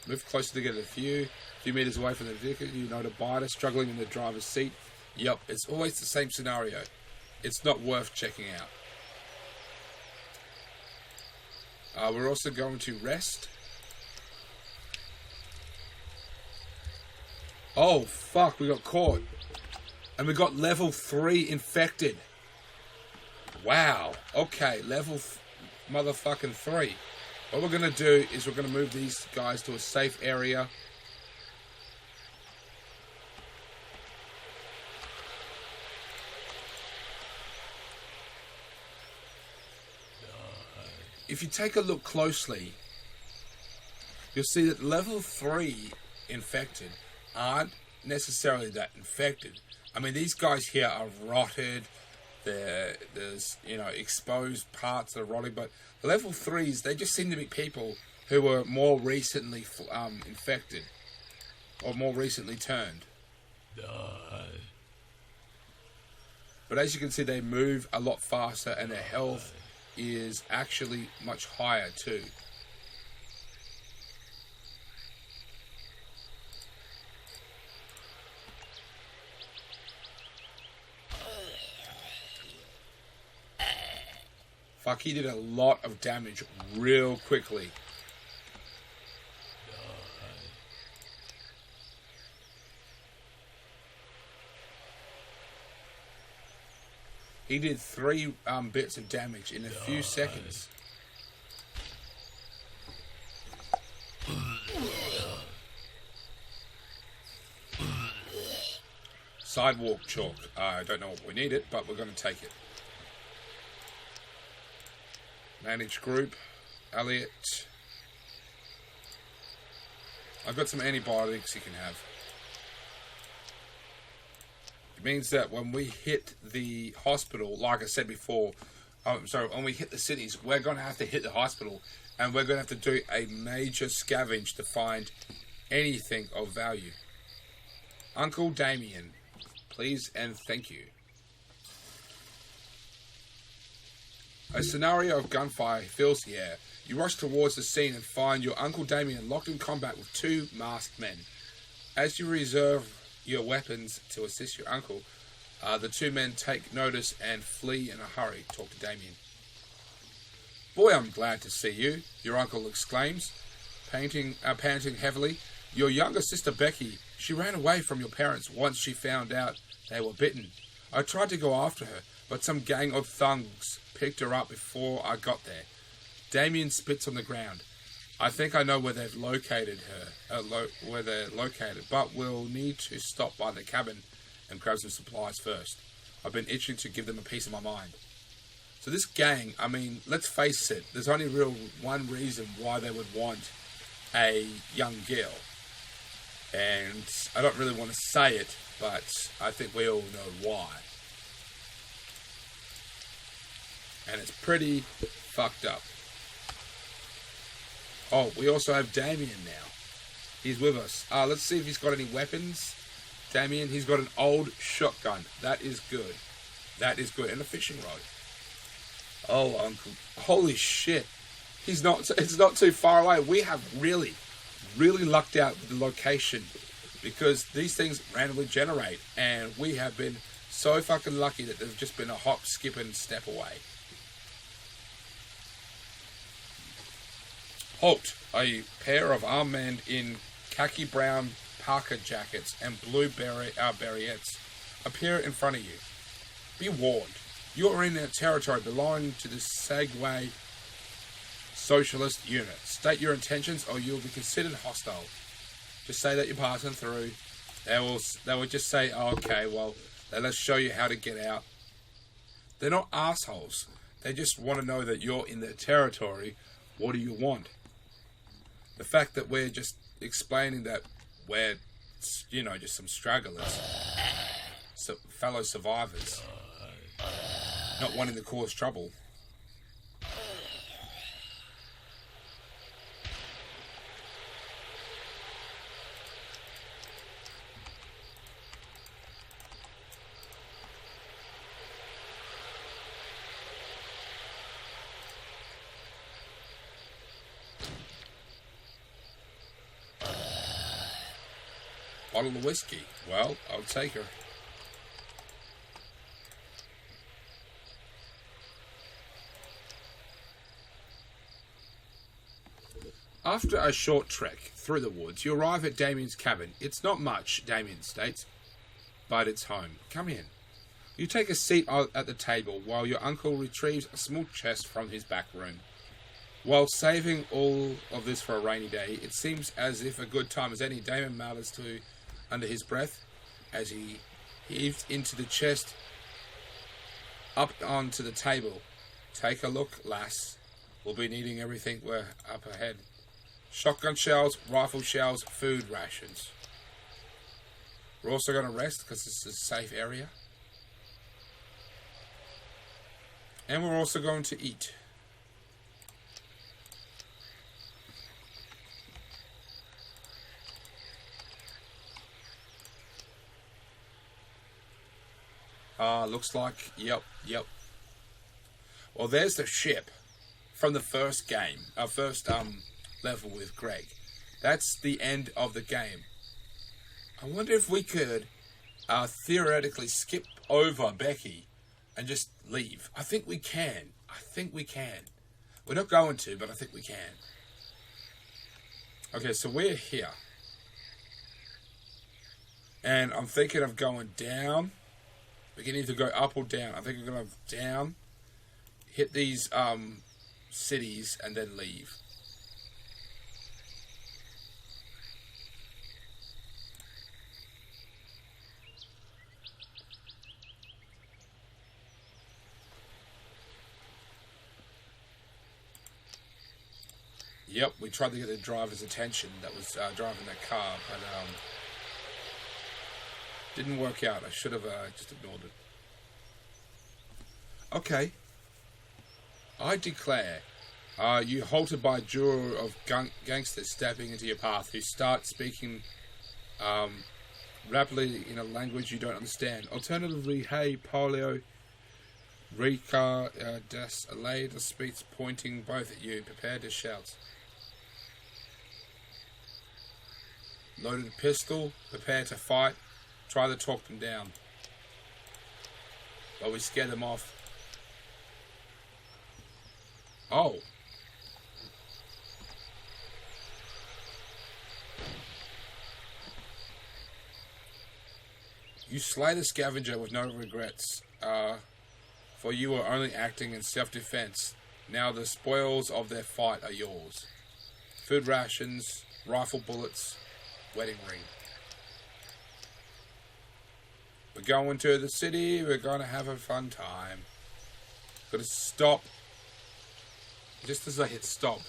[SPEAKER 1] Move closer to get a few meters away from the vehicle. You note a biter struggling in the driver's seat. Yep, it's always the same scenario. It's not worth checking out. We're also going to rest. Oh, fuck, we got caught. And we got level 3 infected. Wow. Okay, level motherfucking 3. What we're going to do is we're going to move these guys to a safe area. If you take a look closely, you'll see that level 3 infected aren't necessarily that infected. I mean, these guys here are rotted. There's exposed parts that are rotting, but the level 3s, they just seem to be people who were more recently infected or more recently turned. But as you can see, they move a lot faster and their health is actually much higher too. Fuck, he did a lot of damage real quickly. He did 3 bits of damage in a few seconds. Sidewalk chalk. I don't know what we need it, but we're going to take it. Manage group. Elliot. I've got some antibiotics you can have. It means that when we hit the hospital, like I said before, when we hit the cities, we're going to have to hit the hospital, and we're going to have to do a major scavenge to find anything of value. Uncle Damien, please and thank you. A scenario of gunfire fills the air. You rush towards the scene and find your Uncle Damien locked in combat with 2 masked men. As you reserve your weapons to assist your uncle, the 2 men take notice and flee in a hurry. Talk to Damien. Boy, I'm glad to see you, your uncle exclaims, panting heavily. Your younger sister Becky, she ran away from your parents once she found out they were bitten. I tried to go after her, but some gang of thugs picked her up before I got there. Damien spits on the ground. I think I know where they've located her, where they're located, but we'll need to stop by the cabin and grab some supplies first. I've been itching to give them a piece of my mind. So this gang, I mean, let's face it, there's only one reason why they would want a young girl. And I don't really want to say it, but I think we all know why. And it's pretty fucked up. Oh, we also have Damien now. He's with us. Let's see if he's got any weapons. Damien, he's got an old shotgun. That is good. That is good. And a fishing rod. Oh, Uncle. Holy shit. It's not too far away. We have really lucked out with the location, because these things randomly generate, and we have been so fucking lucky that they've just been a hop, skip, and step away. Halt! A pair of armed men in khaki brown parka jackets and blue barrettes appear in front of you. Be warned, you are in a territory belonging to the Segway Socialist Unit. State your intentions or you'll be considered hostile. Just say that you're passing through. They will just say, oh, okay, well, let's show you how to get out. They're not assholes. They just want to know that you're in their territory. What do you want? The fact that we're just explaining that we're, just some stragglers, fellow survivors, not wanting to cause trouble. Bottle of whiskey. Well, I'll take her. After a short trek through the woods, you arrive at Damien's cabin. It's not much, Damien states, but it's home. Come in. You take a seat at the table while your uncle retrieves a small chest from his back room. While saving all of this for a rainy day, it seems as if a good time as any, Damien mutters to under his breath as he heaves into the chest up onto the table. Take a look, lass. We'll be needing everything we're up ahead. Shotgun shells, rifle shells, food rations. We're also going to rest because this is a safe area. And we're also going to eat. Looks like, yep. Well, there's the ship from the first game, our first level with Greg. That's the end of the game. I wonder if we could theoretically skip over Becky and just leave. I think we can. We're not going to, but I think we can. Okay, so we're here. And I'm thinking of going down. We can either go up or down. I think we're going to go down, hit these cities, and then leave. Yep, we tried to get the driver's attention that was driving that car, but didn't work out. I should have just ignored it. Okay. I declare, you halted by a duo of gangsters stepping into your path who start speaking rapidly in a language you don't understand. Alternatively, hey, Polio, Rika, Des Aleda speaks, pointing both at you. Prepare to shout. Loaded pistol, prepare to fight. Try to talk them down. But we scare them off. Oh. You slay the scavenger with no regrets, for you were only acting in self-defense. Now the spoils of their fight are yours. Food rations, rifle bullets, wedding ring. We're going to the city. We're going to have a fun time. Got to stop. Just as I hit stop.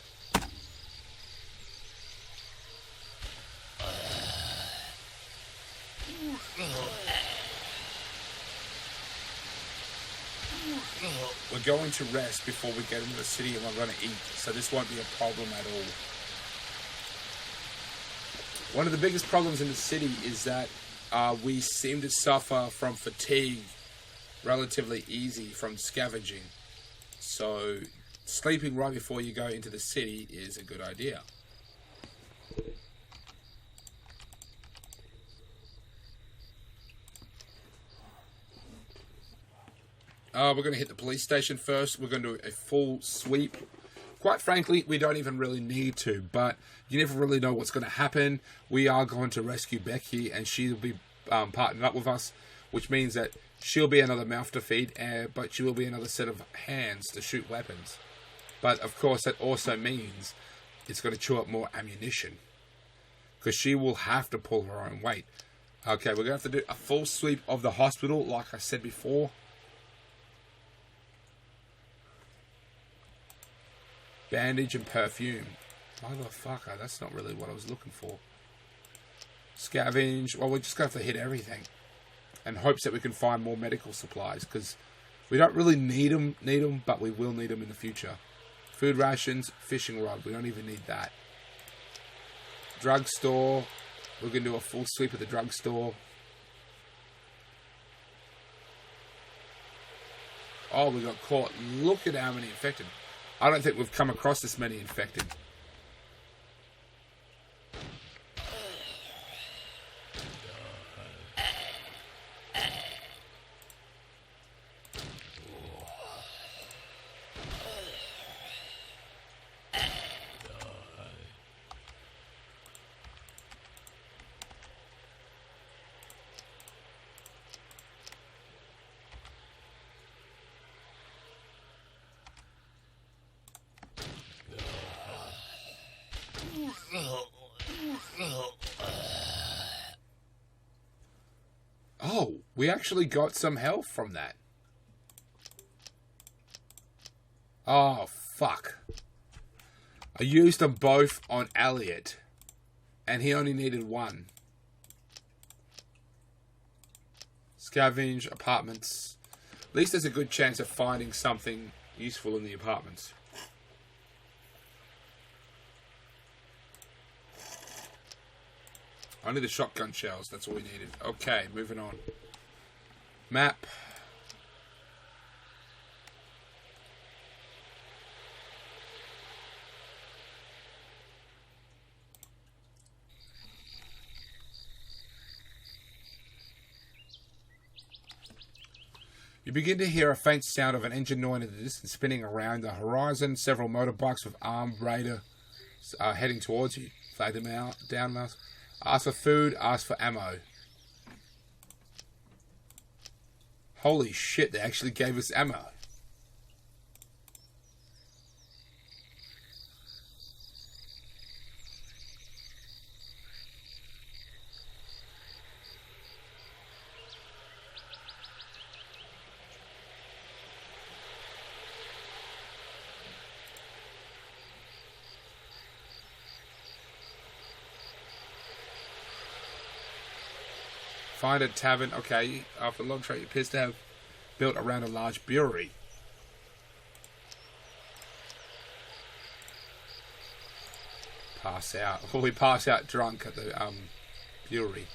[SPEAKER 1] We're going to rest before we get into the city and we're going to eat. So this won't be a problem at all. One of the biggest problems in the city is that we seem to suffer from fatigue relatively easy from scavenging. So sleeping right before you go into the city is a good idea. We're going to hit the police station first. We're going to do a full sweep. Quite frankly, we don't even really need to, but you never really know what's going to happen. We are going to rescue Becky, and she'll be partnered up with us, which means that she'll be another mouth to feed, but she will be another set of hands to shoot weapons. But, of course, that also means it's going to chew up more ammunition, because she will have to pull her own weight. Okay, we're going to have to do a full sweep of the hospital, like I said before. Bandage and perfume. Motherfucker, that's not really what I was looking for. Scavenge. Well, we're just going to have to hit everything. And hopes that we can find more medical supplies. Because we don't really need them, but we will need them in the future. Food rations, fishing rod. We don't even need that. Drugstore. We're going to do a full sweep of the drugstore. Oh, we got caught. Look at how many infected. I don't think we've come across this many infected. Oh, we actually got some health from that. Oh, fuck. I used them both on Elliot. And he only needed one. Scavenge, apartments. At least there's a good chance of finding something useful in the apartments. Only the shotgun shells, that's all we needed. Okay, moving on. Map. You begin to hear a faint sound of an engine noise in the distance spinning around the horizon. Several motorbikes with armed raiders are heading towards you. Flag them out, down last. Ask for food, ask for ammo. Holy shit, they actually gave us ammo. Find a tavern. Okay, after a long trek, it appears to have built around a large brewery. Pass out. Well, we pass out drunk at the brewery.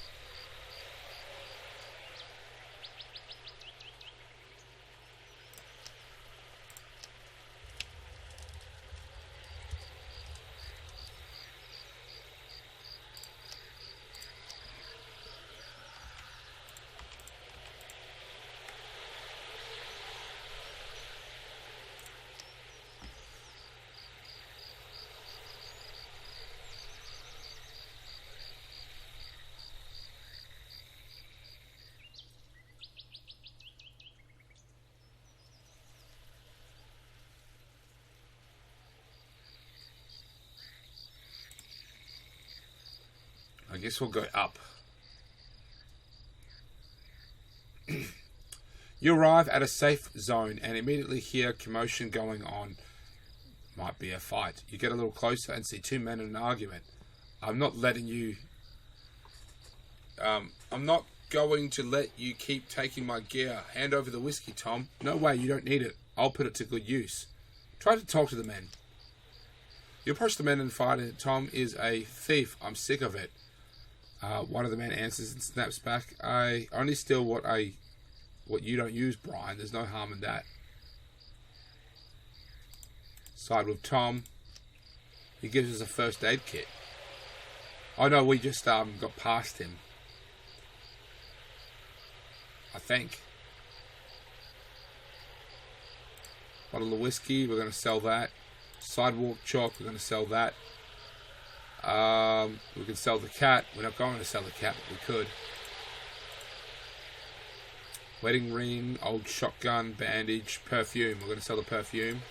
[SPEAKER 1] I guess we'll go up. You arrive at a safe zone and immediately hear commotion going on. Might be a fight. You get a little closer and see two men in an argument. I'm not letting you... I'm not going to let you keep taking my gear. Hand over the whiskey, Tom. No way, you don't need it. I'll put it to good use. Try to talk to the men. You approach the men and fight, and Tom is a thief. I'm sick of it. One of the men answers and snaps back. I only steal what you don't use, Brian. There's no harm in that. Side with Tom. He gives us a first aid kit. Oh no, we just got past him. I think. Bottle of whiskey, we're going to sell that. Sidewalk chalk, we're going to sell that. We can sell the cat. We're not going to sell the cat, but we could. Wedding ring, old shotgun, bandage, perfume. We're going to sell the perfume.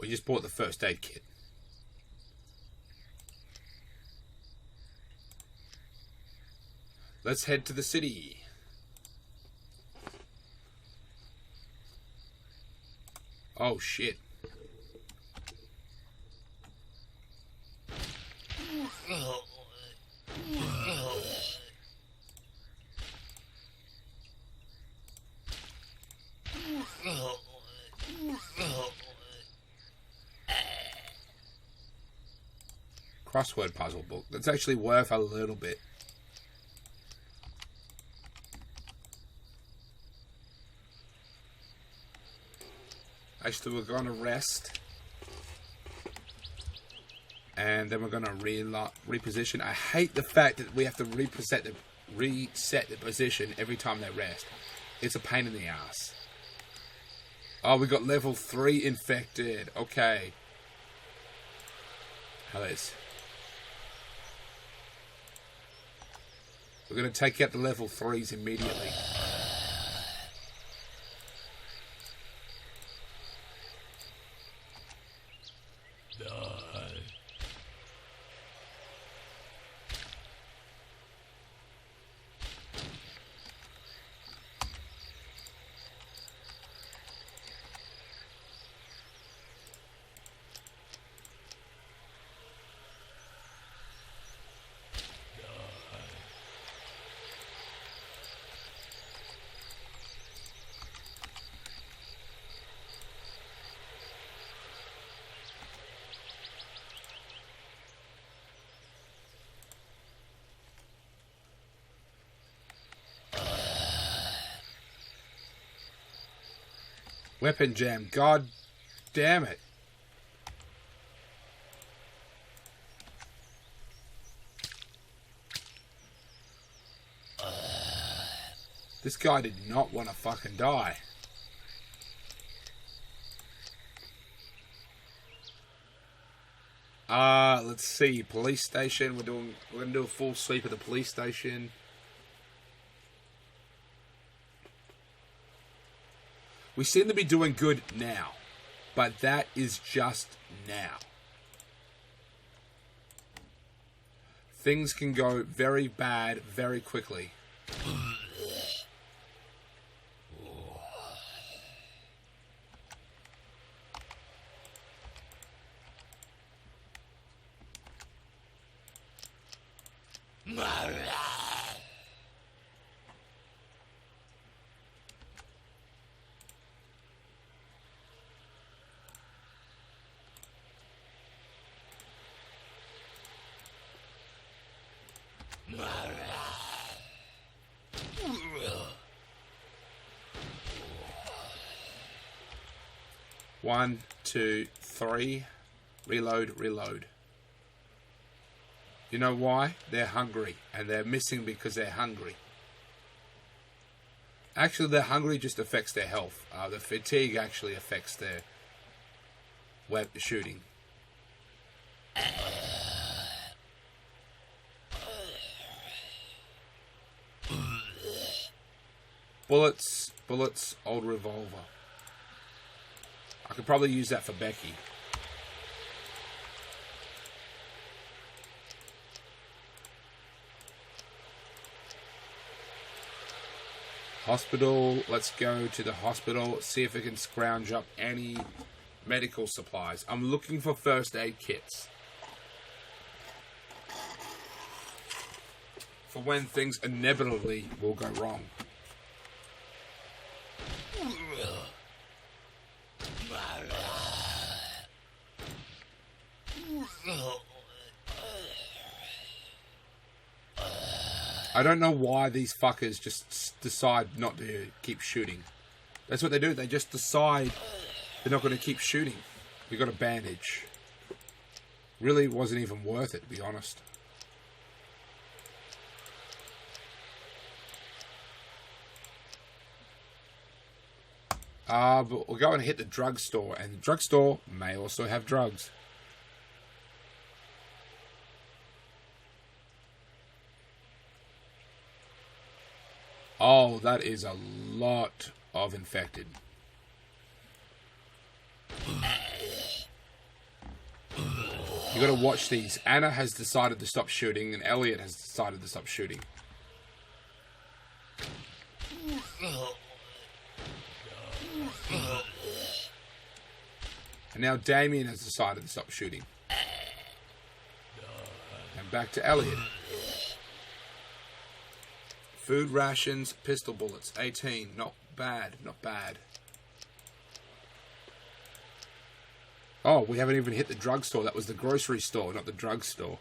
[SPEAKER 1] We just bought the first aid kit. Let's head to the city. Oh shit. Crossword puzzle book. That's actually worth a little bit. Actually, we're going to rest. And then we're going to reposition. I hate the fact that we have to reset the position every time they rest. It's a pain in the ass. Oh, we got level 3 infected. Okay. Alice. We're going to take out the level 3s immediately. Weapon jam. God damn it. This guy did not want to fucking die. Let's see. Police station. We're gonna do a full sweep of the police station. We seem to be doing good now, but that is just now. Things can go very bad very quickly. One, two, three. Reload, reload. You know why? They're hungry. And they're missing because they're hungry. Actually, the hungry just affects their health. The fatigue actually affects their shooting. Bullets, bullets, old revolver. I could probably use that for Becky. Hospital. Let's go to the hospital. See if we can scrounge up any medical supplies. I'm looking for first aid kits. For when things inevitably will go wrong. I don't know why these fuckers just decide not to keep shooting. That's what they do. They just decide they're not going to keep shooting. We got a bandage. Really wasn't even worth it, to be honest. But we'll go and hit the drugstore, and the drugstore may also have drugs. Oh, that is a lot of infected. You got to watch these. Anna has decided to stop shooting, and Elliot has decided to stop shooting. And now Damien has decided to stop shooting. And back to Elliot. Food rations, pistol bullets, 18. Not bad, not bad. Oh, we haven't even hit the drugstore. That was the grocery store, not the drugstore.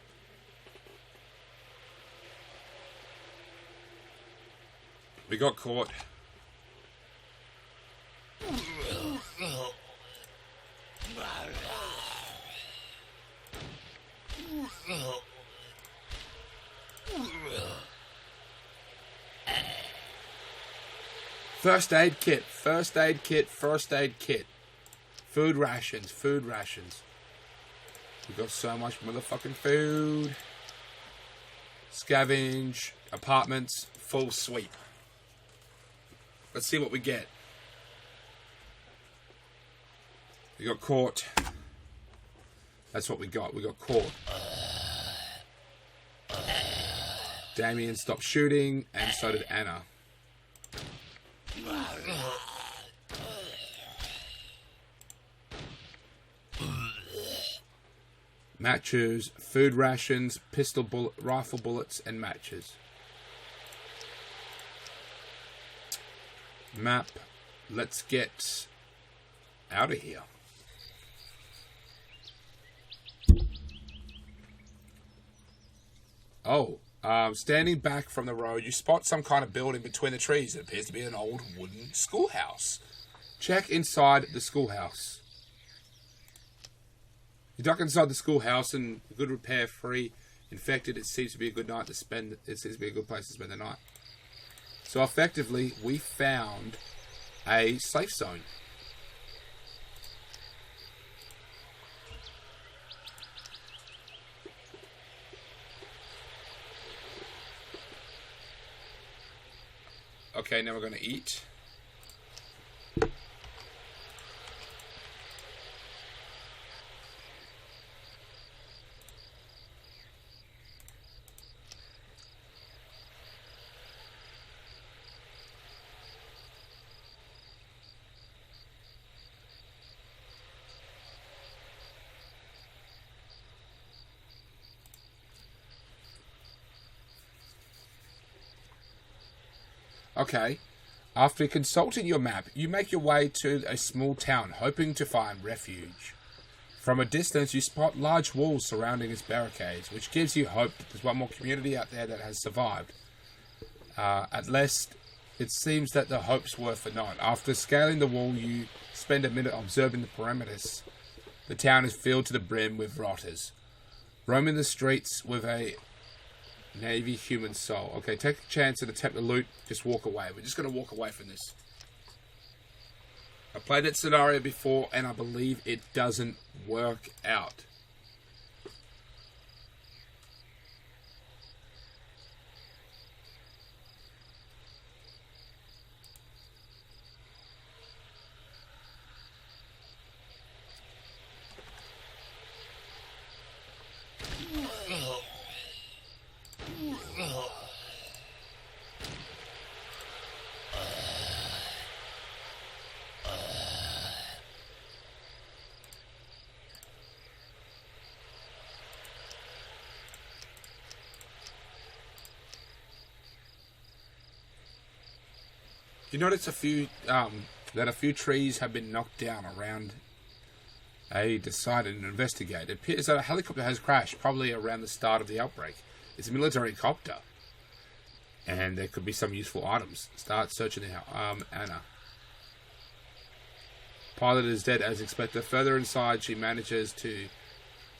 [SPEAKER 1] We got caught. First aid kit, first aid kit, first aid kit. Food rations, food rations. We got so much motherfucking food. Scavenge, apartments, full sweep. Let's see what we get. We got caught. That's what we got. We got caught. Damien stopped shooting, and so did Anna. Matches, food rations, rifle bullets, and matches. Map. Let's get out of here. Oh, standing back from the road, you spot some kind of building between the trees. It appears to be an old wooden schoolhouse. Check inside the schoolhouse. You duck inside the schoolhouse and good repair, free, infected. It seems to be a good night to spend. It seems to be a good place to spend the night. So effectively, we found a safe zone. Okay, now we're going to eat. Okay, after consulting your map, you make your way to a small town, hoping to find refuge. From a distance, you spot large walls surrounding its barricades, which gives you hope that there's one more community out there that has survived. At least, it seems that the hopes were for naught. After scaling the wall, you spend a minute observing the perimeters. The town is filled to the brim with rotters, roaming the streets with a Navy human soul. Okay, take a chance and attempt to loot. Just walk away. We're just going to walk away from this. I played that scenario before, and I believe it doesn't work out. You notice that a few trees have been knocked down around a decided to investigate. It appears that a helicopter has crashed, probably around the start of the outbreak. It's a military copter, and there could be some useful items. Start searching the Anna. Pilot is dead as expected. Further inside, she manages to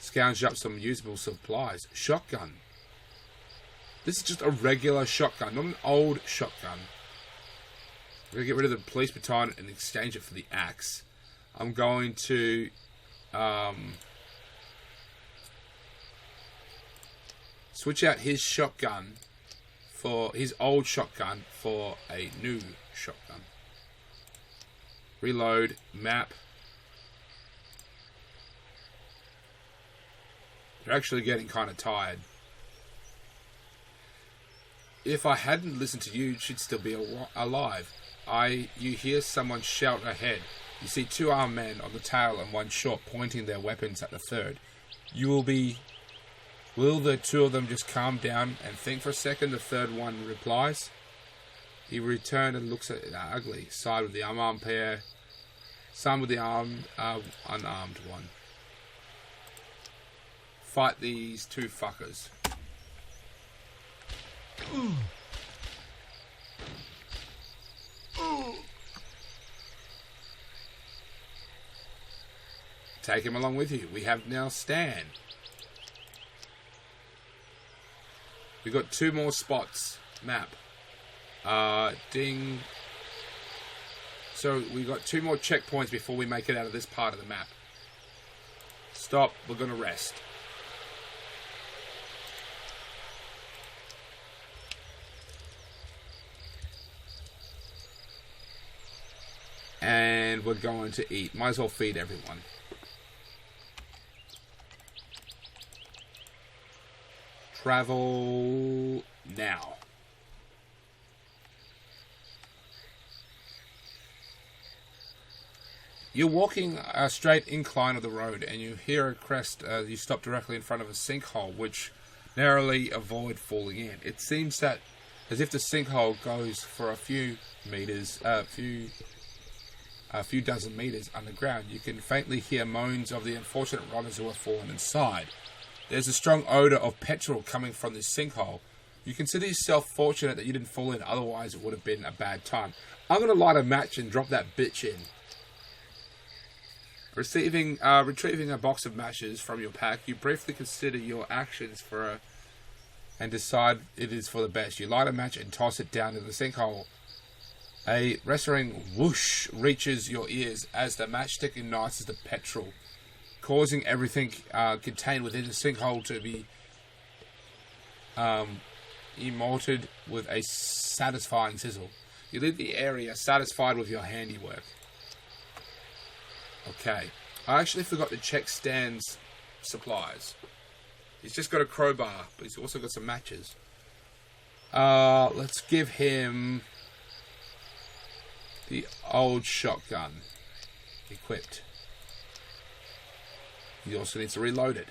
[SPEAKER 1] scrounge up some usable supplies. Shotgun. This is just a regular shotgun, not an old shotgun. We're going to get rid of the police baton and exchange it for the axe. I'm going to switch out his shotgun for his old shotgun for a new shotgun. Reload, map. You're actually getting kind of tired. If I hadn't listened to you, she'd still be alive. You hear someone shout ahead. You see 2 armed men on the tail and 1 short, pointing their weapons at the third. Will the 2 of them just calm down and think for a second? The third one replies. He returned and looks at the ugly side with the unarmed pair. Some with the unarmed one. Fight these 2 fuckers. Take him along with you. We have now Stan. We got 2 more spots. Map. Ding. So we got 2 more checkpoints before we make it out of this part of the map. Stop. We're going to rest. And we're going to eat. Might as well feed everyone. Travel now. You're walking a straight incline of the road and you hear a crest. You stop directly in front of a sinkhole, which narrowly avoid falling in. It seems that as if the sinkhole goes for a few meters, a few dozen meters underground. You can faintly hear moans of the unfortunate runners who have fallen inside. There's a strong odour of petrol coming from this sinkhole. You consider yourself fortunate that you didn't fall in, otherwise it would have been a bad time. I'm going to light a match and drop that bitch in. Retrieving a box of matches from your pack, you briefly consider your actions and decide it is for the best. You light a match and toss it down in the sinkhole. A resonating whoosh reaches your ears as the matchstick ignites the petrol, causing everything contained within the sinkhole to be emoted with a satisfying sizzle. You leave the area satisfied with your handiwork. Okay. I actually forgot to check Stan's supplies. He's just got a crowbar, but he's also got some matches. Let's give him the old shotgun equipped. He also needs to reload it.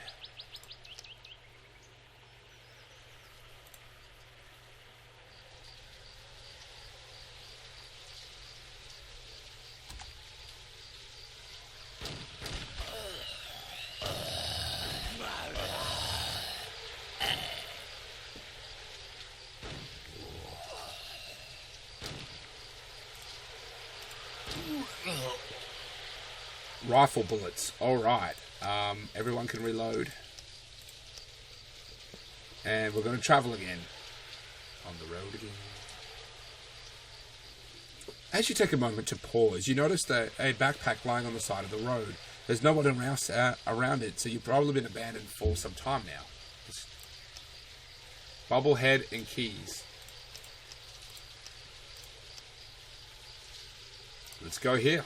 [SPEAKER 1] Rifle bullets. Alright. Everyone can reload. And we're going to travel again. On the road again. As you take a moment to pause, you notice that a backpack lying on the side of the road. There's no one around it, so you've probably been abandoned for some time now. Bubblehead and keys. Let's go here.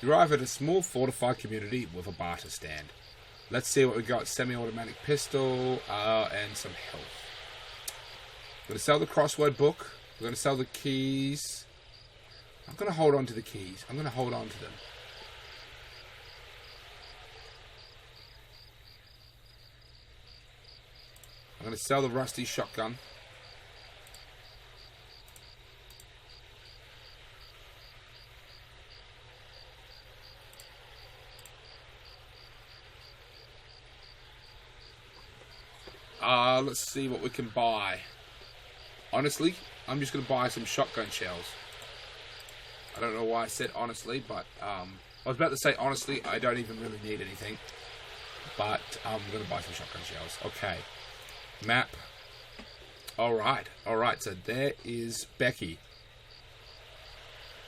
[SPEAKER 1] You arrive at a small fortified community with a barter stand. Let's see what we got. Semi-automatic pistol and some health. We're going to sell the crossword book. We're going to sell the keys. I'm going to hold on to the keys. I'm going to hold on to them. I'm going to sell the rusty shotgun. Let's see what we can buy. Honestly, I'm just going to buy some shotgun shells. I don't know why I said honestly, but I was about to say honestly, I don't even really need anything. But I'm going to buy some shotgun shells. Okay. Map. Alright, so there is Becky.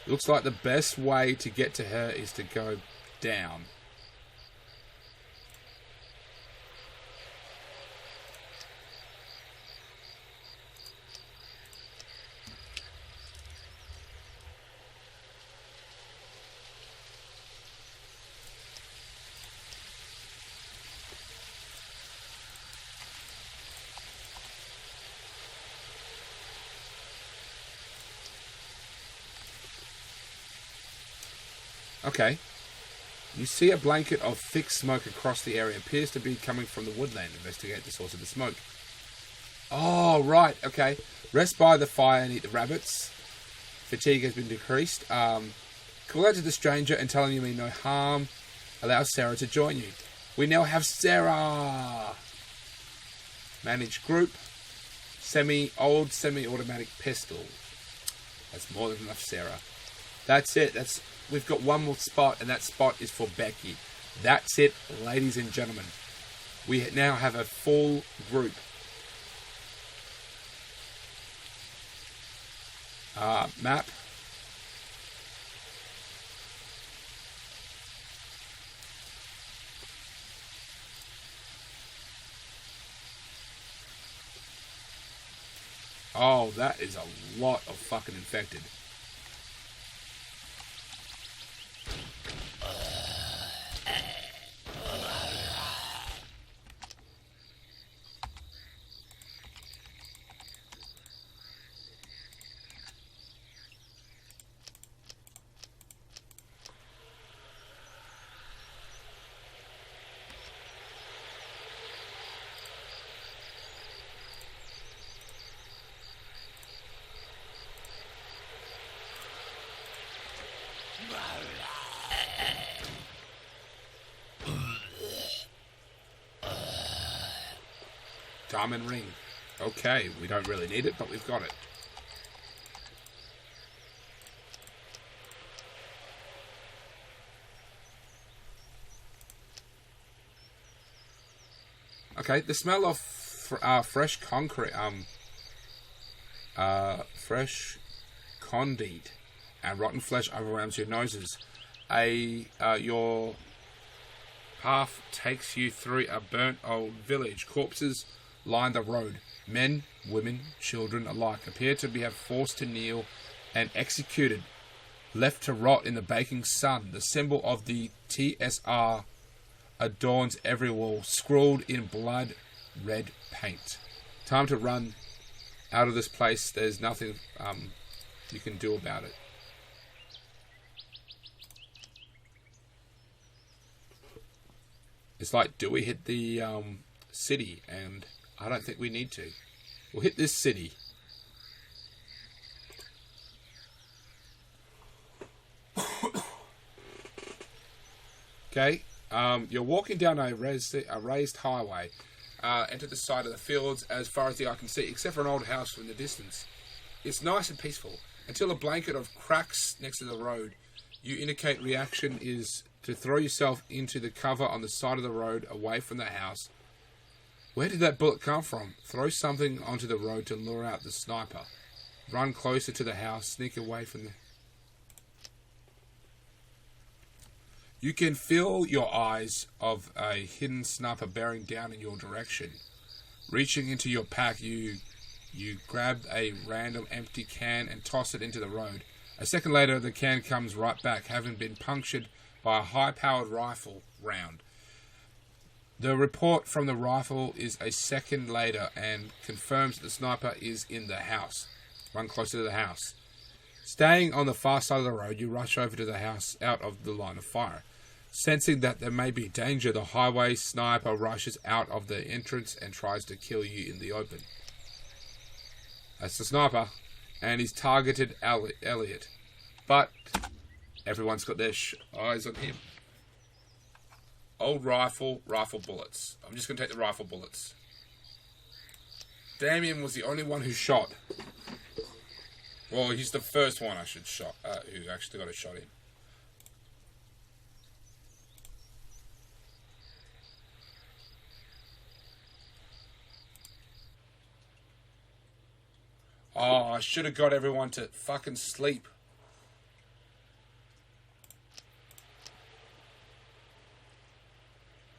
[SPEAKER 1] Looks like the best way to get to her is to go down. Okay. You see a blanket of thick smoke across the area. Appears to be coming from the woodland. Investigate the source of the smoke. Oh, right. Okay. Rest by the fire and eat the rabbits. Fatigue has been decreased. Call out to the stranger and tell him you mean no harm. Allow Sarah to join you. We now have Sarah. Manage group. Old semi-automatic pistol. That's more than enough, Sarah. That's it. We've got one more spot, and that spot is for Becky. That's it, ladies and gentlemen. We now have a full group. Map. Oh, that is a lot of fucking infected. Diamond ring. Okay, we don't really need it, but we've got it. Okay, the smell of fresh concrete, fresh condite and rotten flesh overwhelms your noses. Your path takes you through a burnt old village. Corpses line the road. Men, women, children alike appear to have forced to kneel and executed, left to rot in the baking sun. The symbol of the TSR adorns every wall, scrawled in blood red paint. Time to run out of this place. There's nothing you can do about it. It's like, do we hit the city? And I don't think we need to. We'll hit this city. Okay. You're walking down a raised highway. Enter the side of the fields as far as the eye can see, except for an old house in the distance. It's nice and peaceful, until a blanket of cracks next to the road. You indicate reaction is to throw yourself into the cover on the side of the road away from the house. Where did that bullet come from? Throw something onto the road to lure out the sniper. Run closer to the house, sneak away from the... You can feel your eyes of a hidden sniper bearing down in your direction. Reaching into your pack, you grab a random empty can and toss it into the road. A second later, the can comes right back, having been punctured by a high-powered rifle round. The report from the rifle is a second later and confirms that the sniper is in the house. Run closer to the house. Staying on the far side of the road, you rush over to the house out of the line of fire. Sensing that there may be danger, the highway sniper rushes out of the entrance and tries to kill you in the open. That's the sniper, and he's targeted Elliot. But everyone's got their eyes on him. Old rifle bullets. I'm just going to take the rifle bullets. Damien was the only one who shot. Well, he's the first one who actually got a shot in. Oh, I should have got everyone to fucking sleep.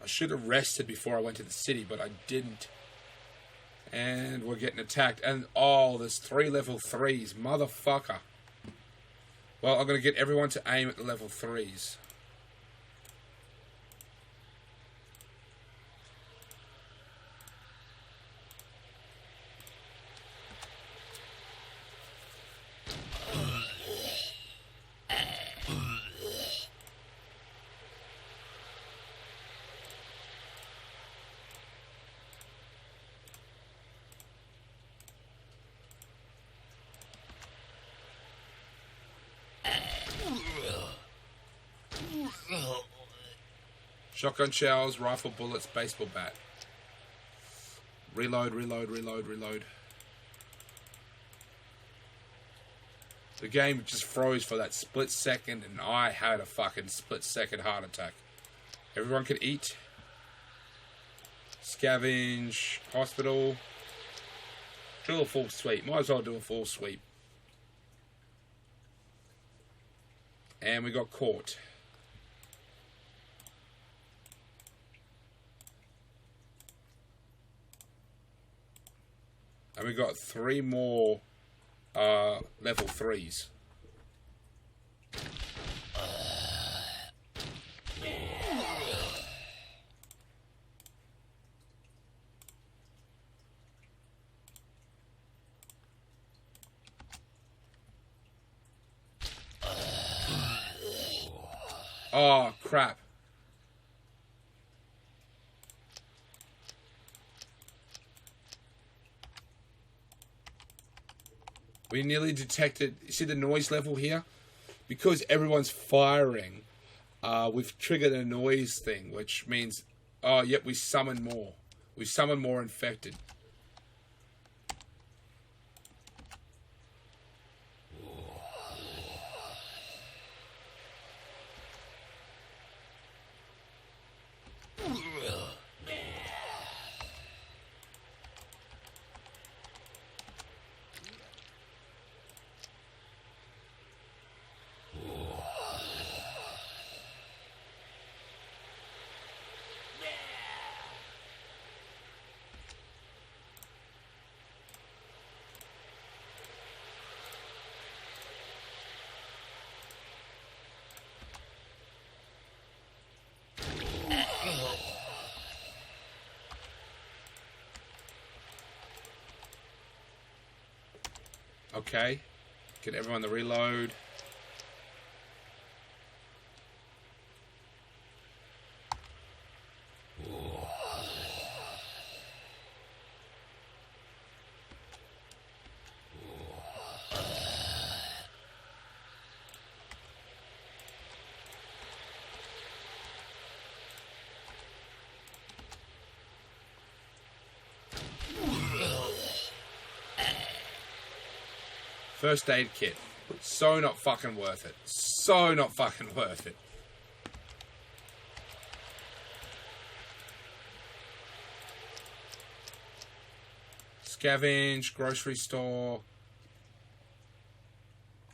[SPEAKER 1] I should have rested before I went to the city, but I didn't. And we're getting attacked. And, there's 3 level 3s. Motherfucker. Well, I'm going to get everyone to aim at the level 3s. Shotgun shells, rifle bullets, baseball bat. Reload, reload, reload, reload. The game just froze for that split second, and I had a fucking split second heart attack. Everyone can eat. Scavenge. Hospital. Do a full sweep. Might as well do a full sweep. And we got caught. And we got 3 more level 3s. Oh, crap. We nearly detected... You see the noise level here? Because everyone's firing, we've triggered a noise thing, which means... Oh, yep, we summon more. We summon more infected. Okay. Get everyone to reload. First aid kit. So not fucking worth it. So not fucking worth it. Scavenge, grocery store.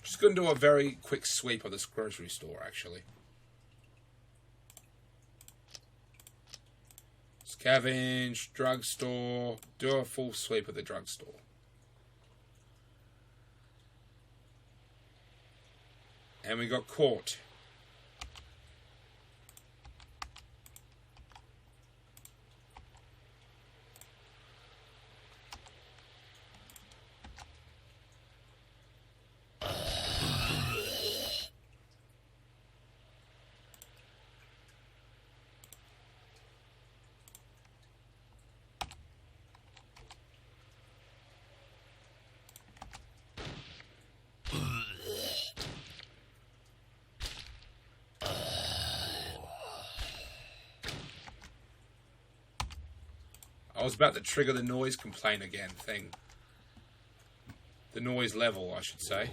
[SPEAKER 1] Just gonna do a very quick sweep of this grocery store, actually. Scavenge, drugstore. Do a full sweep of the drugstore. And we got caught. I was about to trigger the noise complaint again thing. The noise level, I should say.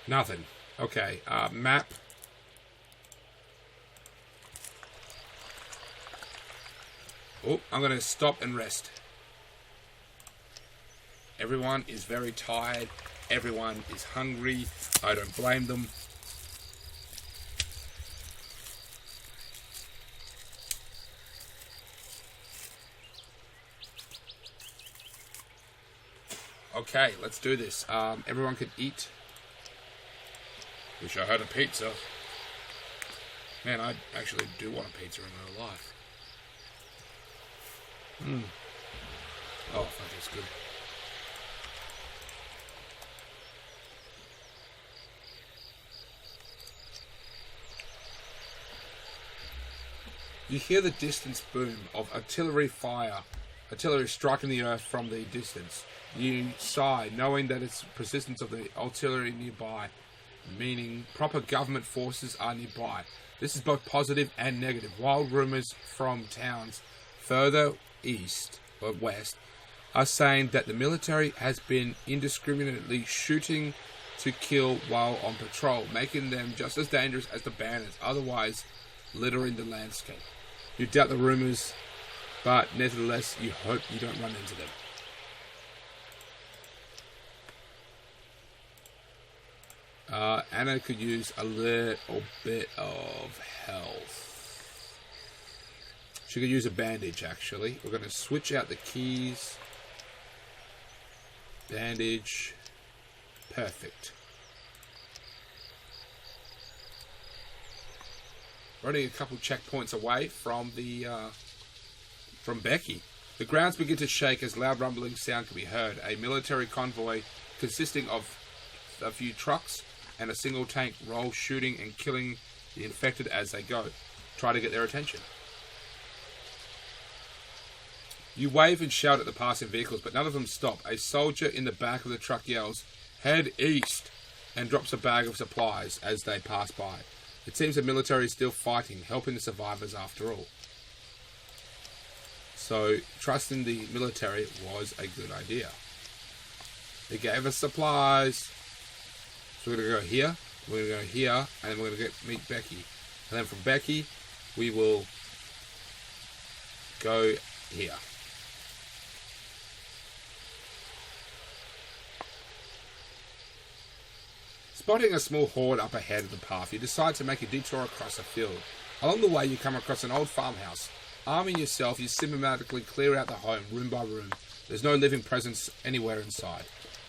[SPEAKER 1] Nothing. Okay, map. Oh, I'm going to stop and rest. Everyone is very tired. Everyone is hungry. I don't blame them. Okay, let's do this. Everyone can eat. Wish I had a pizza. Man, I actually do want a pizza in real life. Oh, that tastes good. You hear the distance boom of artillery fire. Artillery striking the earth from the distance. You sigh, knowing that it's persistence of the artillery nearby, meaning proper government forces are nearby. This is both positive and negative. Wild rumors from towns further east or west are saying that the military has been indiscriminately shooting to kill while on patrol, making them just as dangerous as the bandits, otherwise littering the landscape. You doubt the rumors, but nevertheless, you hope you don't run into them. Anna could use a little bit of health. She could use a bandage, actually. We're going to switch out the keys. Bandage. Perfect. Running a couple checkpoints away from from Becky. The grounds begin to shake as loud rumbling sound can be heard. A military convoy consisting of a few trucks and a single tank roll, shooting and killing the infected as they go. Try to get their attention. You wave and shout at the passing vehicles, but none of them stop. A soldier in the back of the truck yells, "Head east," and drops a bag of supplies as they pass by. It seems the military is still fighting, helping the survivors after all. So, trusting the military was a good idea. They gave us supplies. So we're going to go here, we're going to go here, and then we're going to meet Becky. And then from Becky, we will go here. Spotting a small horde up ahead of the path, you decide to make a detour across a field. Along the way, you come across an old farmhouse. Arming yourself, you systematically clear out the home, room by room. There's no living presence anywhere inside.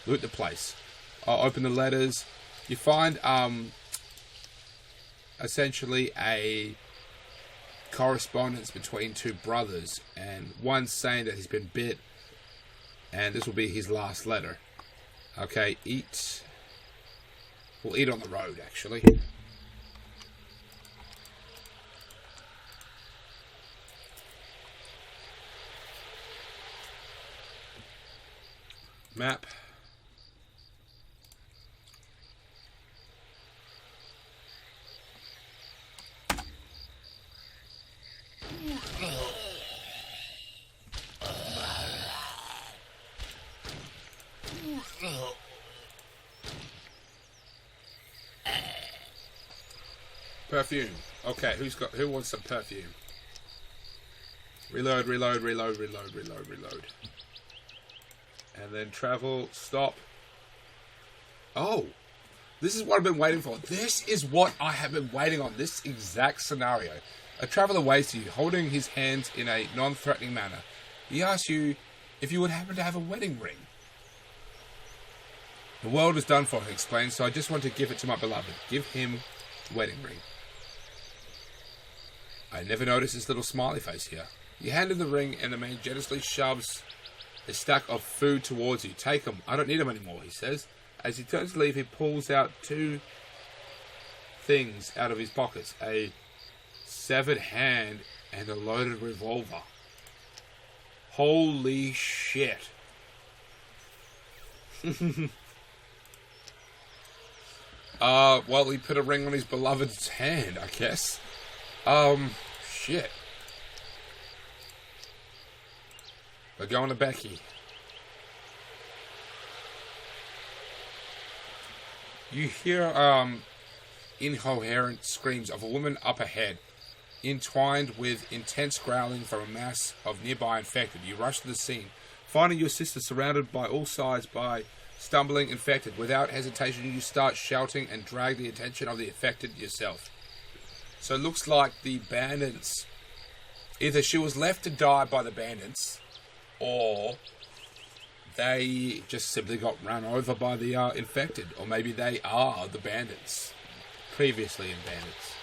[SPEAKER 1] Loot the place. Open the letters. You find essentially a correspondence between two brothers, and one's saying that he's been bit, and this will be his last letter. Okay, eat. We'll eat on the road, actually. Map. Perfume. Okay, who wants some perfume? Reload, reload, reload, reload, reload, reload. And then travel, stop. Oh, this is what I've been waiting for. This is what I have been waiting on, this exact scenario. A traveller waves to you, holding his hands in a non-threatening manner. He asks you if you would happen to have a wedding ring. The world is done for, he explains, so I just want to give it to my beloved. Give him wedding ring. I never noticed this little smiley face here. You hand him the ring and the man generously shoves a stack of food towards you. Take them. I don't need them anymore, he says. As he turns to leave, he pulls out two things out of his pockets. A severed hand and a loaded revolver. Holy shit. Well, he put a ring on his beloved's hand, I guess. Shit. We're going to Becky. You hear, incoherent screams of a woman up ahead, entwined with intense growling from a mass of nearby infected. You rush to the scene, Finding your sister surrounded by all sides by stumbling infected. Without hesitation, you start shouting and drag the attention of the affected yourself. So it looks like the bandits, either she was left to die by the bandits, or they just simply got run over by the infected. Or maybe they are the bandits, previously in bandits.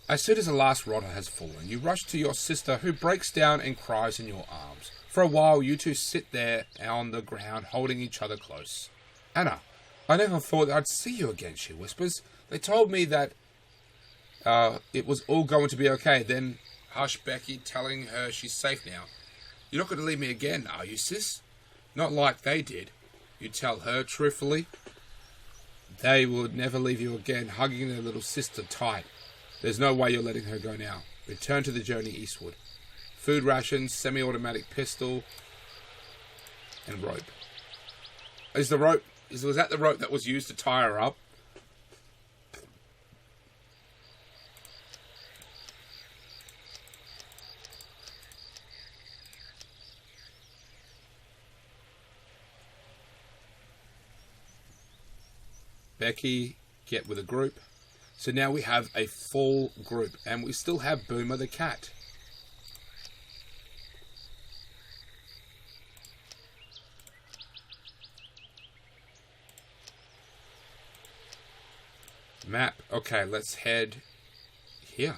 [SPEAKER 1] As soon as the last rotter has fallen, you rush to your sister, who breaks down and cries in your arms. For a while, you two sit there on the ground, holding each other close. Anna, I never thought I'd see you again, she whispers. They told me that it was all going to be okay. Then hush Becky, telling her she's safe now. You're not going to leave me again, are you, sis? Not like they did. You tell her truthfully. They would never leave you again, hugging their little sister tight. There's no way you're letting her go now. Return to the journey eastward. Food rations, semi-automatic pistol, and rope. Was that the rope that was used to tie her up? Becky, get with a group. So now we have a full group, and we still have Boomer the cat. Map. Okay, let's head here.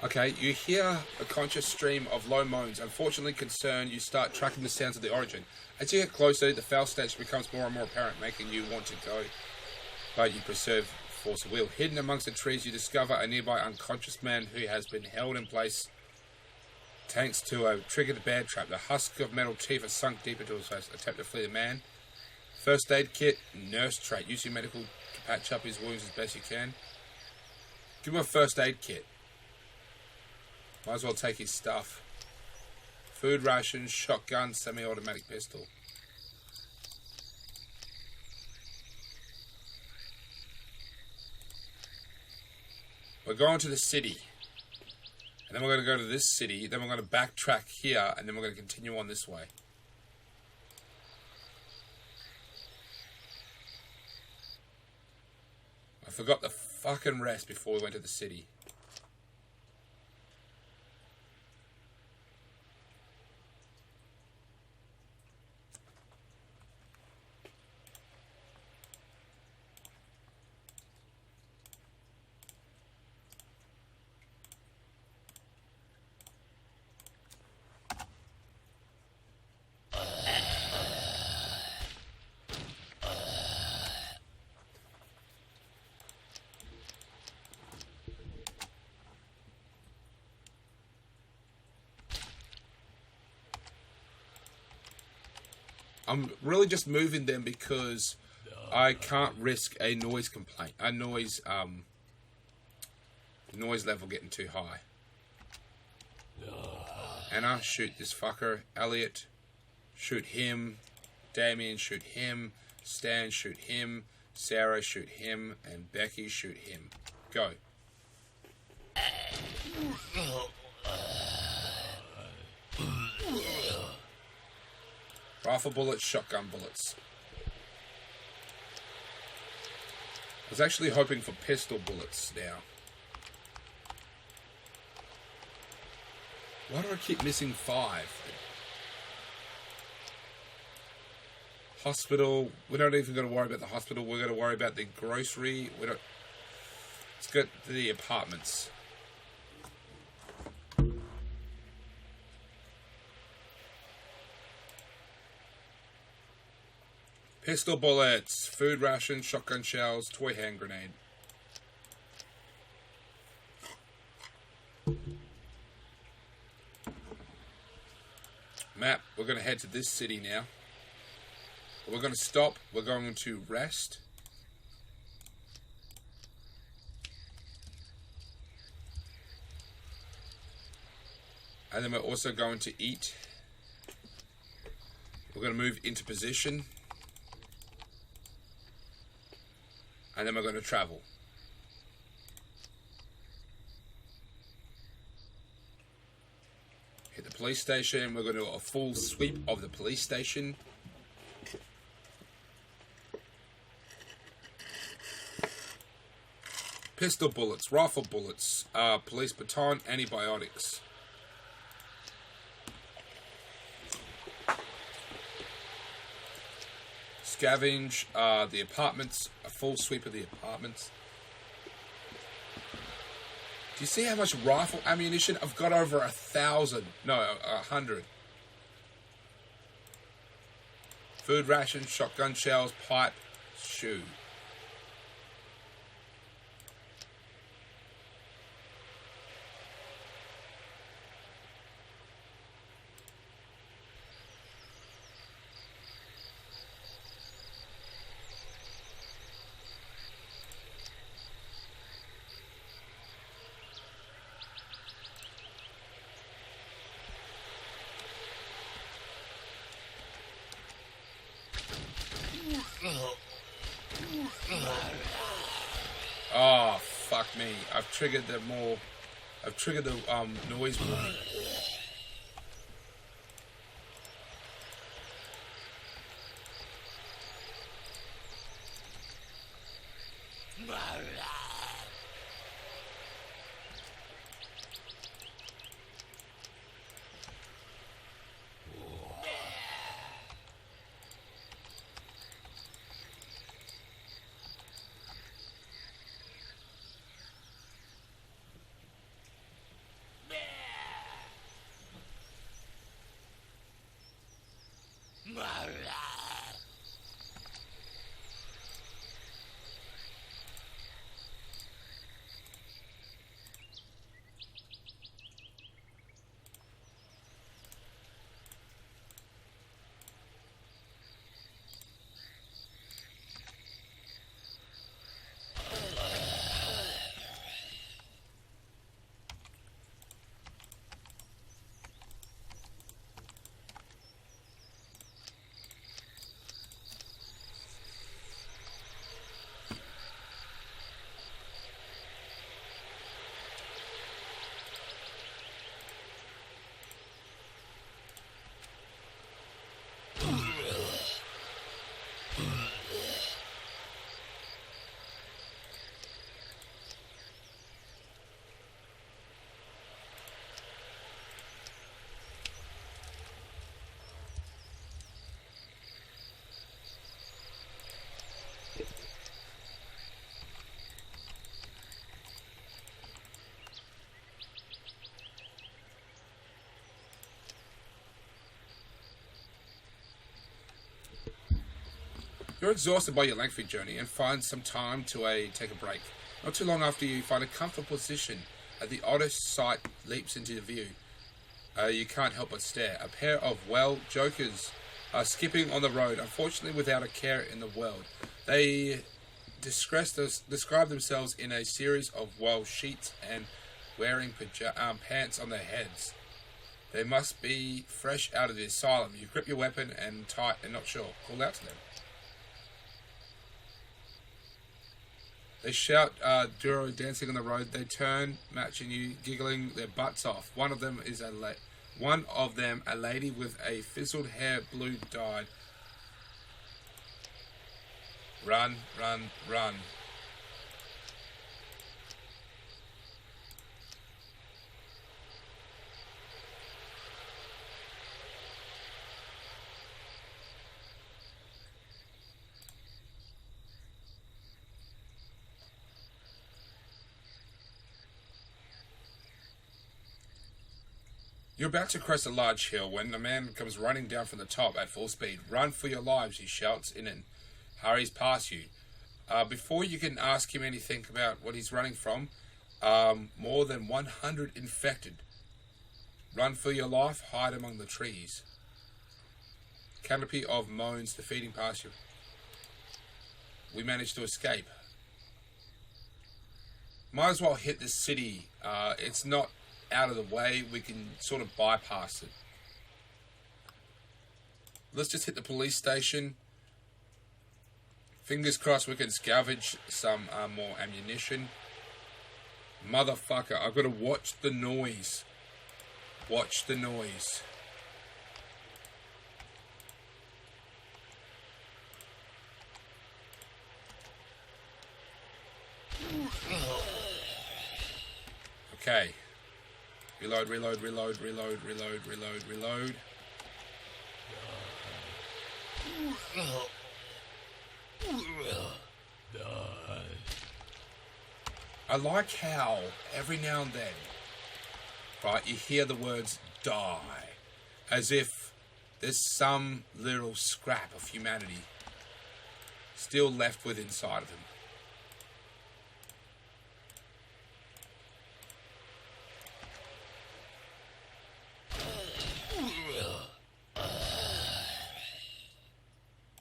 [SPEAKER 1] Okay, you hear a conscious stream of low moans. Unfortunately concerned, you start tracking the sounds of the origin. As you get closer, the foul stench becomes more and more apparent, making you want to go, but you preserve force of will. Hidden amongst the trees, you discover a nearby unconscious man who has been held in place thanks to a triggered bear trap. The husk of metal teeth are sunk deep into his face. Attempt to flee the man. First aid kit, nurse trait. Use your medical to patch up his wounds as best you can. Give him a first aid kit. Might as well take his stuff. Food rations, shotgun, semi-automatic pistol. We're going to the city. And then we're going to go to this city. Then we're going to backtrack here. And then we're going to continue on this way. I forgot the fucking rest before we went to the city. I'm really just moving them because I can't risk a noise complaint. A noise level getting too high. Anna, shoot this fucker. Elliot, shoot him. Damien, shoot him. Stan, shoot him. Sarah, shoot him. And Becky, shoot him. Go. Rifle bullets, shotgun bullets. I was actually hoping for pistol bullets now. Why do I keep missing 5? Hospital. We're not even going to worry about the hospital. We're going to worry about the grocery. Let's get to the apartments. Pistol bullets, food rations, shotgun shells, toy hand grenade. Map, we're going to head to this city now. We're going to stop, we're going to rest. And then we're also going to eat. We're going to move into position. And then we're going to travel. Hit the police station. We're going to do a full sweep of the police station. Pistol bullets, rifle bullets, police baton, antibiotics. Scavenge the apartments, a full sweep of the apartments. Do you see how much rifle ammunition? I've got over 1,000. No, 100. Food rations, shotgun shells, pipe, shoe. Oh, fuck me. I've triggered the noise warning. You're exhausted by your lengthy journey and find some time to take a break. Not too long after you find a comfortable position, the oddest sight leaps into the view. You can't help but stare. A pair of jokers are skipping on the road, unfortunately without a care in the world. They describe themselves in a series of sheets and wearing pants on their heads. They must be fresh out of the asylum. You grip your weapon and tight and not sure. Call out to them. They shout, Duro dancing on the road. They turn, matching you, giggling their butts off. One of them, a lady with a fizzled hair, blue dyed. Run, run, run. You're about to crest a large hill when a man comes running down from the top at full speed. Run for your lives, he shouts in and hurries past you. Before you can ask him anything about what he's running from, more than 100 infected. Run for your life, hide among the trees. Canopy of moans defeating past you. We managed to escape. Might as well hit this city. It's not out of the way. We can sort of bypass it. Let's just hit the police station. Fingers crossed we can scavenge some more ammunition. Motherfucker, I've got to watch the noise. Watch the noise. Okay. Reload, reload, reload, reload, reload, reload, reload. I like how every now and then, right, you hear the words die, as if there's some little scrap of humanity still left within inside of them.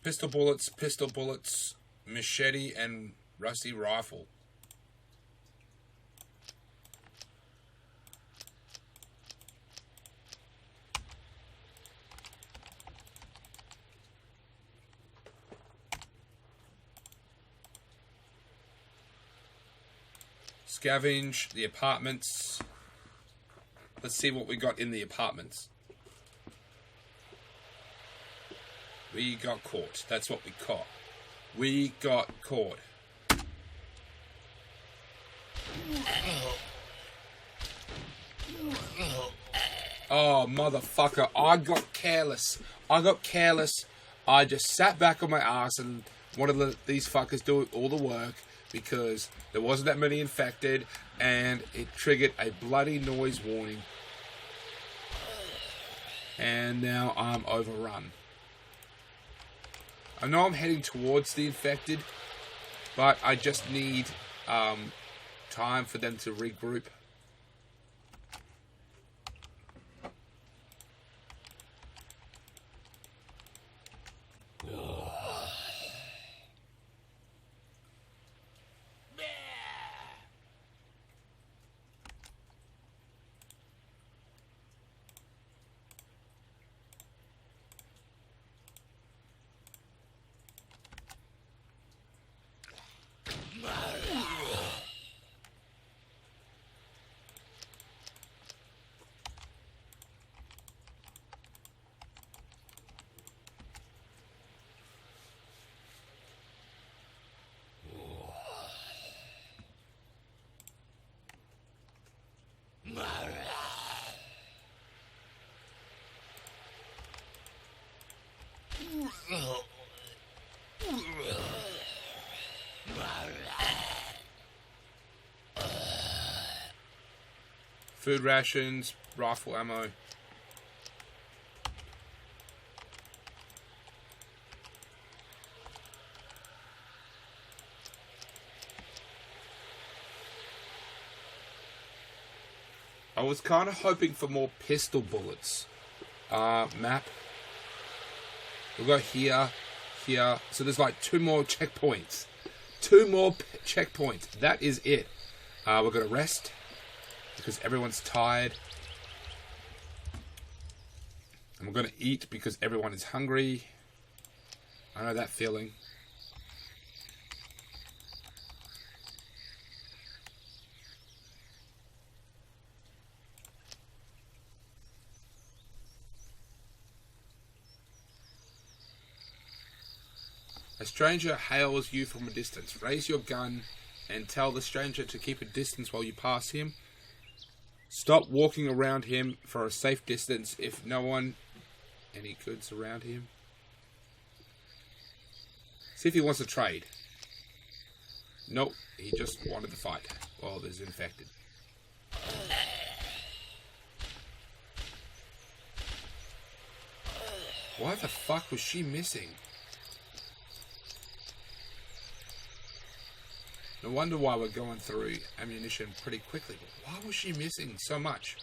[SPEAKER 1] Pistol bullets, machete, and rusty rifle. Scavenge the apartments. Let's see what we got in the apartments. We got caught. That's what we caught. We got caught. Oh, motherfucker. I got careless. I just sat back on my ass and wanted to let these fuckers do all the work because there wasn't that many infected and it triggered a bloody noise warning. And now I'm overrun. I know I'm heading towards the infected, but I just need time for them to regroup. Food rations, rifle ammo. I was kind of hoping for more pistol bullets. Map. We'll go here, here. So there's like 2 more checkpoints. 2 more checkpoints. That is it. We're going to rest because everyone's tired. And we're going to eat because everyone is hungry. I know that feeling. A stranger hails you from a distance. Raise your gun and tell the stranger to keep a distance while you pass him. Stop walking around him for a safe distance if no one... Any goods around him? See if he wants to trade. Nope, he just wanted to fight. Well, there's infected. Why the fuck was she missing? No wonder why we're going through ammunition pretty quickly. But why was she missing so much?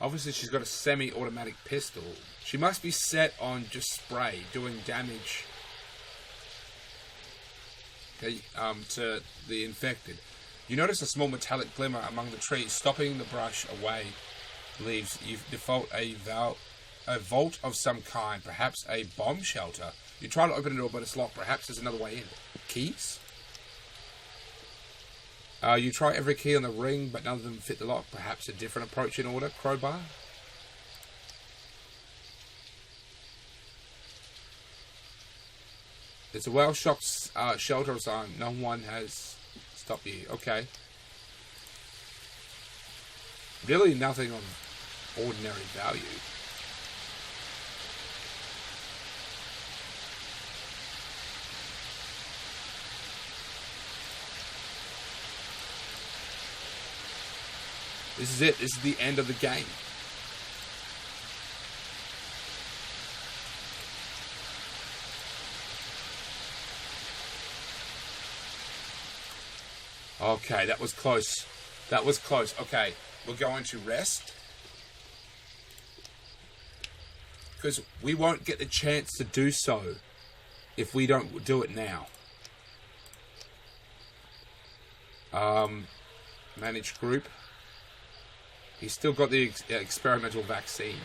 [SPEAKER 1] Obviously, she's got a semi-automatic pistol. She must be set on just spray, doing damage, okay, to the infected. You notice a small metallic glimmer among the trees, stopping the brush away. Leaves you default a vault of some kind, perhaps a bomb shelter. You try to open the door, but it's locked. Perhaps there's another way in. Keys? You try every key on the ring, but none of them fit the lock. Perhaps a different approach in order. Crowbar? It's a well-shocked shelter sign. No one has stopped you. Okay. Really nothing of ordinary value. This is it. This is the end of the game. Okay, that was close. That was close. Okay, we're going to rest. Because we won't get the chance to do so if we don't do it now. Manage group. He's still got the experimental vaccine.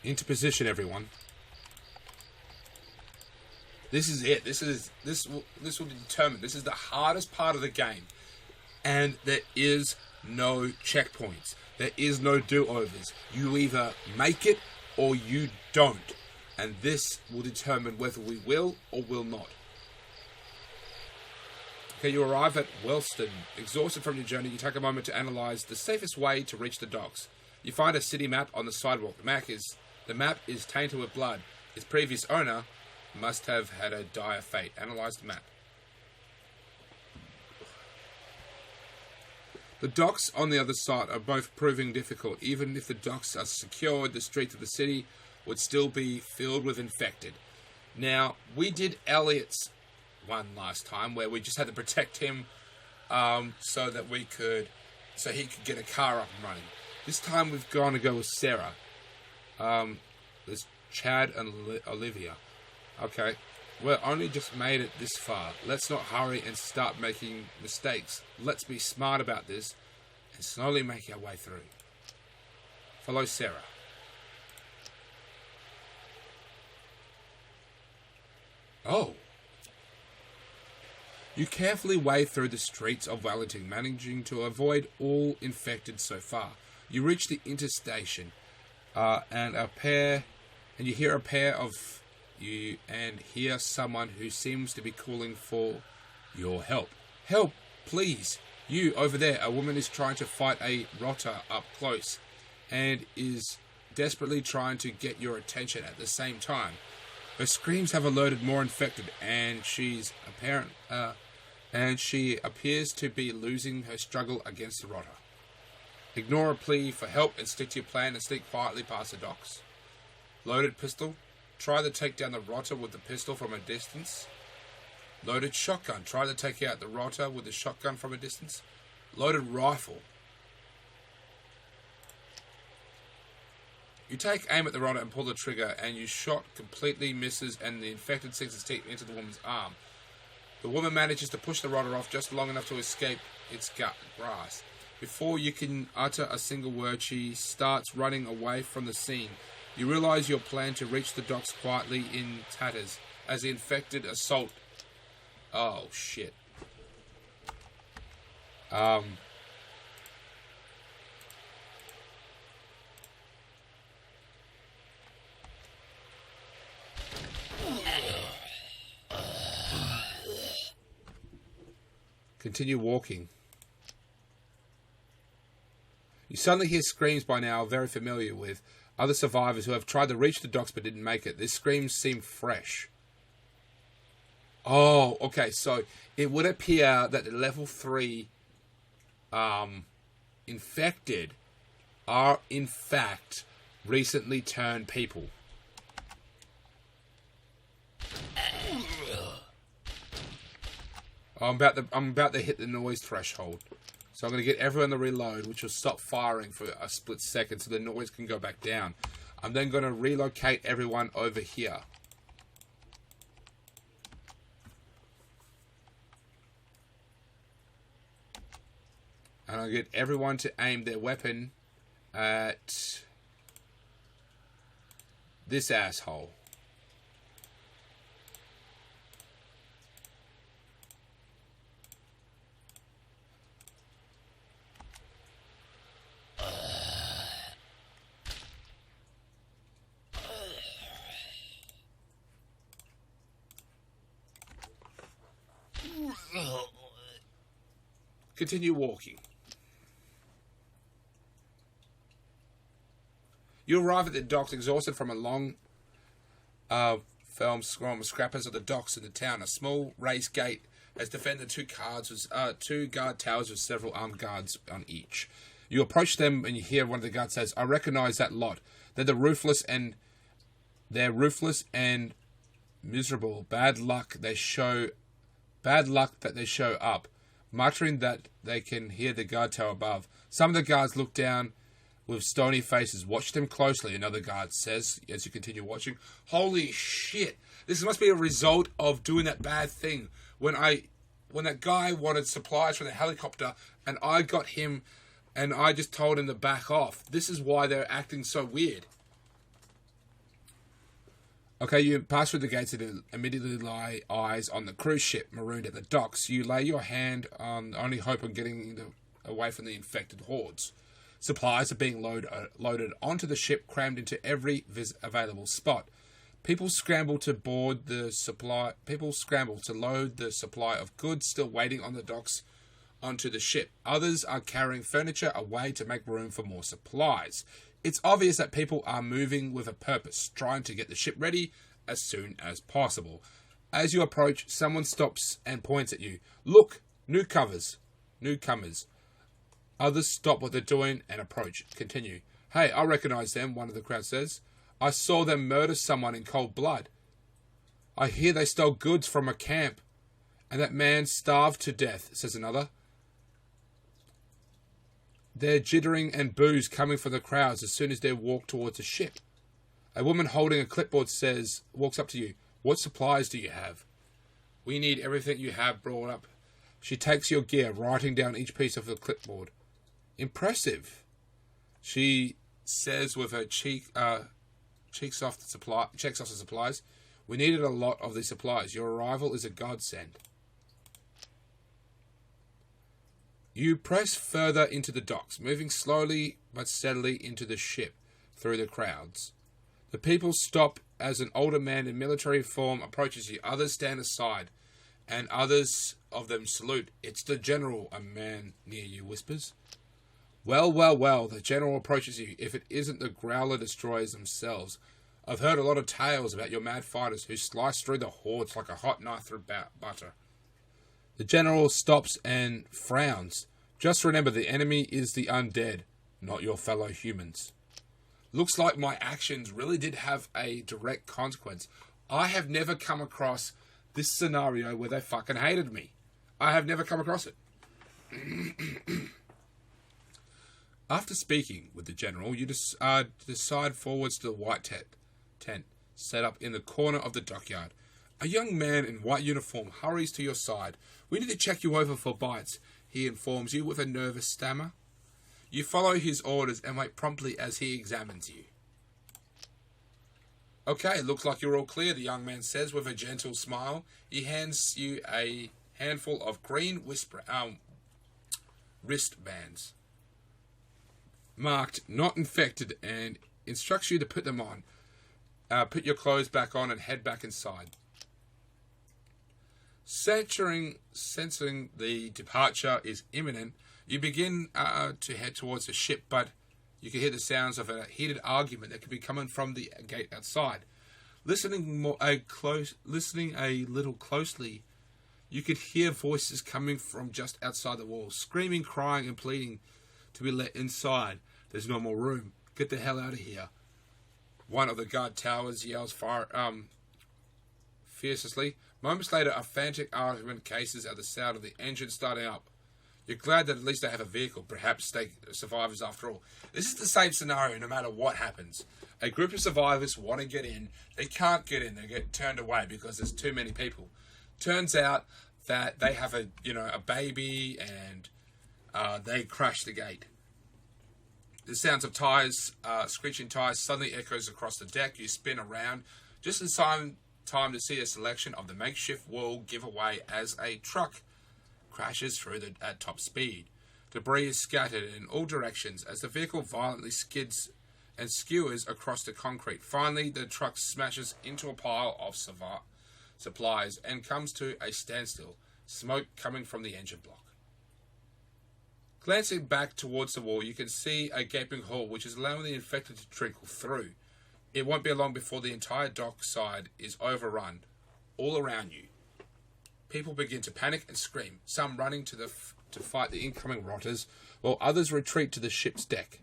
[SPEAKER 1] Into position, everyone. This is it. This will determine. This is the hardest part of the game, and there is no checkpoints. There is no do-overs. You either make it or you don't, and this will determine whether we will or will not. Okay, you arrive at Wellston. Exhausted from your journey, you take a moment to analyze the safest way to reach the docks. You find a city map on the sidewalk. The map is tainted with blood. Its previous owner must have had a dire fate. Analyze the map. The docks on the other side are both proving difficult. Even if the docks are secured, the streets of the city would still be filled with infected. Now, we did Elliot's one last time where we just had to protect him so he could get a car up and running. This time we've gone to go with Sarah. There's Chad and Olivia. Okay, we're only just made it this far. Let's not hurry and start making mistakes. Let's be smart about this and slowly make our way through. Follow Sarah. Oh. You carefully wade through the streets of Wellington, managing to avoid all infected so far. You reach the interstation. And you hear a pair of you and hear someone who seems to be calling for your help. Help, please. You over there. A woman is trying to fight a rotter up close and is desperately trying to get your attention at the same time. Her screams have alerted more infected, and she appears to be losing her struggle against the rotter. Ignore a plea for help and stick to your plan and sneak quietly past the docks. Loaded pistol. Try to take down the rotter with the pistol from a distance. Loaded shotgun. Try to take out the rotter with the shotgun from a distance. Loaded rifle. You take aim at the rotter and pull the trigger, and your shot completely misses and the infected sinks its teeth into the woman's arm. The woman manages to push the rotter off just long enough to escape its grasp. Before you can utter a single word, she starts running away from the scene. You realize your plan to reach the docks quietly in tatters as the infected assault. Oh, shit. Continue walking. You suddenly hear screams by now very familiar with other survivors who have tried to reach the docks but didn't make it. These screams seem fresh. Oh, okay, so it would appear that the level 3 infected are in fact recently turned people. I'm about to hit the noise threshold. So I'm going to get everyone to reload, which will stop firing for a split second so the noise can go back down. I'm then going to relocate everyone over here. And I'll get everyone to aim their weapon at this asshole. Continue walking. You arrive at the docks exhausted from a long film scrappers of the docks in the town. A small raised gate has defended two guard towers with several armed guards on each. You approach them and you hear one of the guards says, "I recognize that lot. They're ruthless and miserable. Bad luck that they show up." Muttering that they can hear the guard tower above. Some of the guards look down with stony faces. "Watch them closely," another guard says as you continue watching. Holy shit. This must be a result of doing that bad thing. When that guy wanted supplies from the helicopter and I got him and I just told him to back off. This is why they're acting so weird. Okay, you pass through the gates and immediately lie eyes on the cruise ship marooned at the docks. You lay your hand on only hope of getting away from the infected hordes. Supplies are being loaded onto the ship, crammed into every available spot. People scramble to load the supply of goods still waiting on the docks onto the ship. Others are carrying furniture away to make room for more supplies. It's obvious that people are moving with a purpose, trying to get the ship ready as soon as possible. As you approach, someone stops and points at you. "Look, newcomers. Others stop what they're doing and approach. Continue. "Hey, I recognize them," one of the crowd says. "I saw them murder someone in cold blood. I hear they stole goods from a camp, and that man starved to death," says another. They're jittering and boos coming from the crowds as soon as they walk towards the ship. A woman holding a clipboard walks up to you. "What supplies do you have?" "We need everything you have brought up." She takes your gear, writing down each piece of the clipboard. "Impressive," she says with her checks off the supplies. "We needed a lot of these supplies. Your arrival is a godsend." You press further into the docks, moving slowly but steadily into the ship through the crowds. The people stop as an older man in military form approaches you. Others stand aside, and others of them salute. "It's the general," a man near you whispers. Well, the general approaches you. "If it isn't the Growler destroyers themselves. I've heard a lot of tales about your mad fighters who slice through the hordes like a hot knife through butter." The general stops and frowns. "Just remember, the enemy is the undead, not your fellow humans." Looks like my actions really did have a direct consequence. I have never come across this scenario where they fucking hated me. I have never come across it. After speaking with the general, you decide forwards to the white tent set up in the corner of the dockyard. A young man in white uniform hurries to your side. "We need to check you over for bites," he informs you with a nervous stammer. You follow his orders and wait promptly as he examines you. "Okay, looks like you're all clear," the young man says with a gentle smile. He hands you a handful of green wristbands marked "not infected" and instructs you to put them on. Put your clothes back on and head back inside. Sensing the departure is imminent, you begin to head towards the ship, but you can hear the sounds of a heated argument that could be coming from the gate outside. Listening a little closely, you could hear voices coming from just outside the wall, screaming, crying, and pleading to be let inside. There's no more room. Get the hell out of here. One of the guard towers yells fiercely. Moments later, a frantic argument cases at the sound of the engine starting up. You're glad that at least they have a vehicle, perhaps they survivors after all. This is the same scenario no matter what happens. A group of survivors want to get in. They can't get in. They get turned away because there's too many people. Turns out that they have a baby and they crash the gate. The sounds of tires, screeching tires, suddenly echoes across the deck. You spin around just in time to see a selection of the makeshift wall give away as a truck crashes through at top speed. Debris is scattered in all directions as the vehicle violently skids and skewers across the concrete. Finally, the truck smashes into a pile of supplies and comes to a standstill, smoke coming from the engine block. Glancing back towards the wall, you can see a gaping hole which is allowing the infected to trickle through. It won't be long before the entire dock side is overrun, all around you. People begin to panic and scream, some running to fight the incoming rotters, while others retreat to the ship's deck.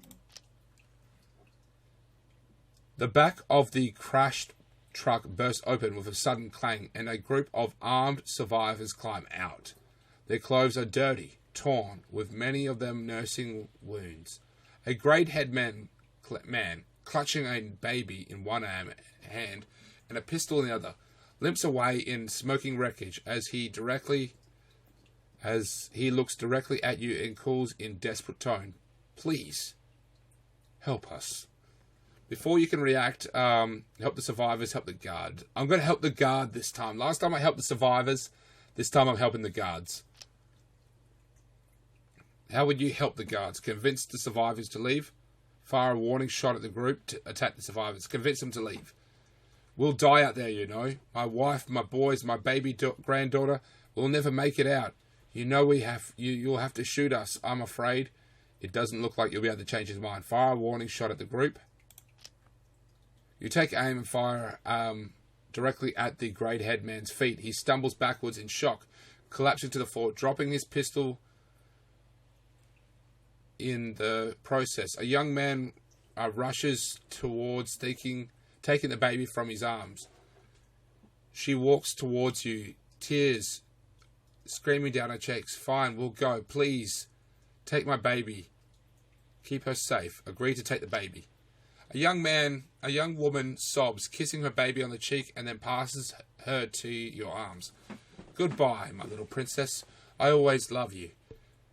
[SPEAKER 1] The back of the crashed truck bursts open with a sudden clang, and a group of armed survivors climb out. Their clothes are dirty, torn, with many of them nursing wounds. A grey-haired man, clutching a baby in one hand and a pistol in the other, limps away in smoking wreckage as he looks directly at you and calls in desperate tone, "Please, help us." Before you can react, help the survivors, help the guard. I'm going to help the guard this time. Last time I helped the survivors, this time I'm helping the guards. How would you help the guards? Convince the survivors to leave? Fire a warning shot at the group to attack the survivors. Convince them to leave. We'll die out there, you know. My wife, my boys, my baby granddaughter will never make it out. You know you'll have to shoot us, I'm afraid. It doesn't look like you'll be able to change his mind. Fire a warning shot at the group. You take aim and fire directly at the grey-haired man's feet. He stumbles backwards in shock, collapsing to the floor, dropping his pistol in the process. A young man rushes towards, taking the baby from his arms. She walks towards you, tears screaming down her cheeks. "Fine, we'll go. Please, take my baby. Keep her safe. Agree to take the baby." A young woman sobs, kissing her baby on the cheek, and then passes her to your arms. "Goodbye, my little princess. I always love you."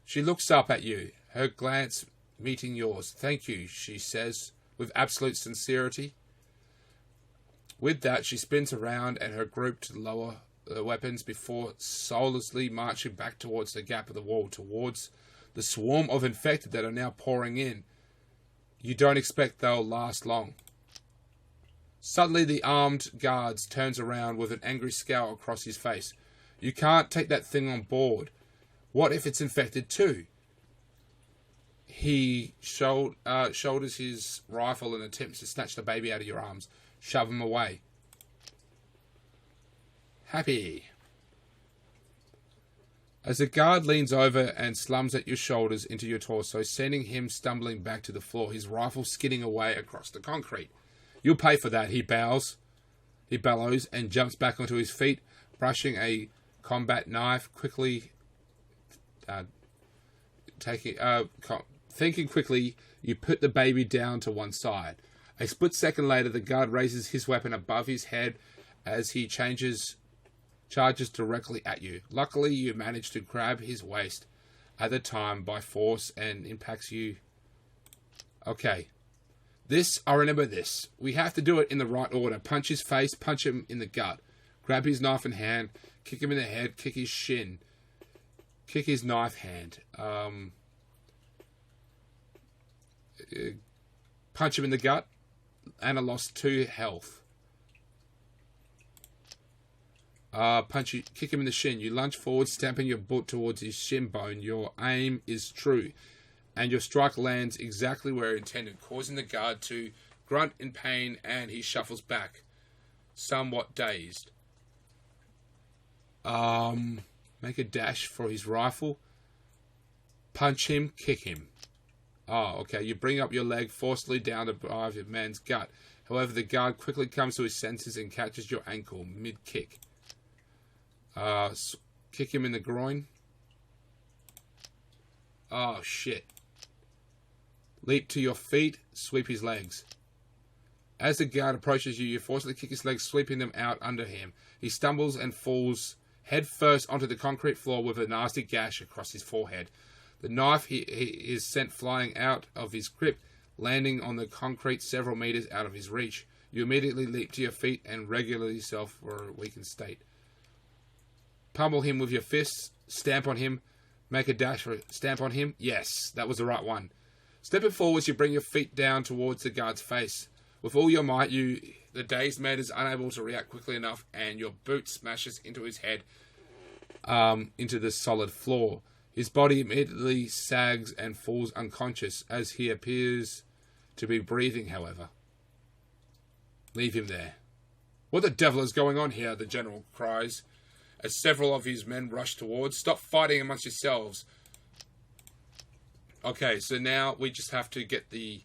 [SPEAKER 1] She looks up at you, her glance meeting yours. "Thank you," she says, with absolute sincerity. With that, she spins around and her group to lower the weapons before soullessly marching back towards the gap of the wall, towards the swarm of infected that are now pouring in. You don't expect they'll last long. Suddenly, the armed guards turns around with an angry scowl across his face. "You can't take that thing on board. What if it's infected too?" He shoulders his rifle and attempts to snatch the baby out of your arms. Shove him away. Happy. As the guard leans over and slams at your shoulders into your torso, sending him stumbling back to the floor, his rifle skidding away across the concrete. "You'll pay for that," he bellows and jumps back onto his feet, brushing a combat knife quickly. Thinking quickly, you put the baby down to one side. A split second later, the guard raises his weapon above his head as he charges directly at you. Luckily, you manage to grab his waist at the time by force and impacts you. Okay. I remember this. We have to do it in the right order. Punch his face, punch him in the gut. Grab his knife in hand, kick him in the head, kick his shin. Kick his knife hand. Punch him in the gut. Anna lost 2 health. Kick him in the shin. You lunge forward, stamping your boot towards his shin bone. Your aim is true, and your strike lands exactly where intended, causing the guard to grunt in pain, and he shuffles back, somewhat dazed. Make a dash for his rifle. Punch him, kick him. Oh, okay. You bring up your leg forcefully down the bar of your man's gut. However, the guard quickly comes to his senses and catches your ankle mid-kick. Kick him in the groin. Oh, shit. Leap to your feet, sweep his legs. As the guard approaches you, you forcibly kick his legs, sweeping them out under him. He stumbles and falls head first onto the concrete floor with a nasty gash across his forehead. The knife he is sent flying out of his grip, landing on the concrete several meters out of his reach. You immediately leap to your feet and regulate yourself for a weakened state. Pummel him with your fists, stamp on him, make a dash for it. Stamp on him. Yes, that was the right one. Stepping forwards, you bring your feet down towards the guard's face. With all your might, the dazed man is unable to react quickly enough, and your boot smashes into his head, into the solid floor. His body immediately sags and falls unconscious as he appears to be breathing, however. Leave him there. What the devil is going on here? The general cries, as several of his men rush towards. Stop fighting amongst yourselves. Okay, so now we just have to get the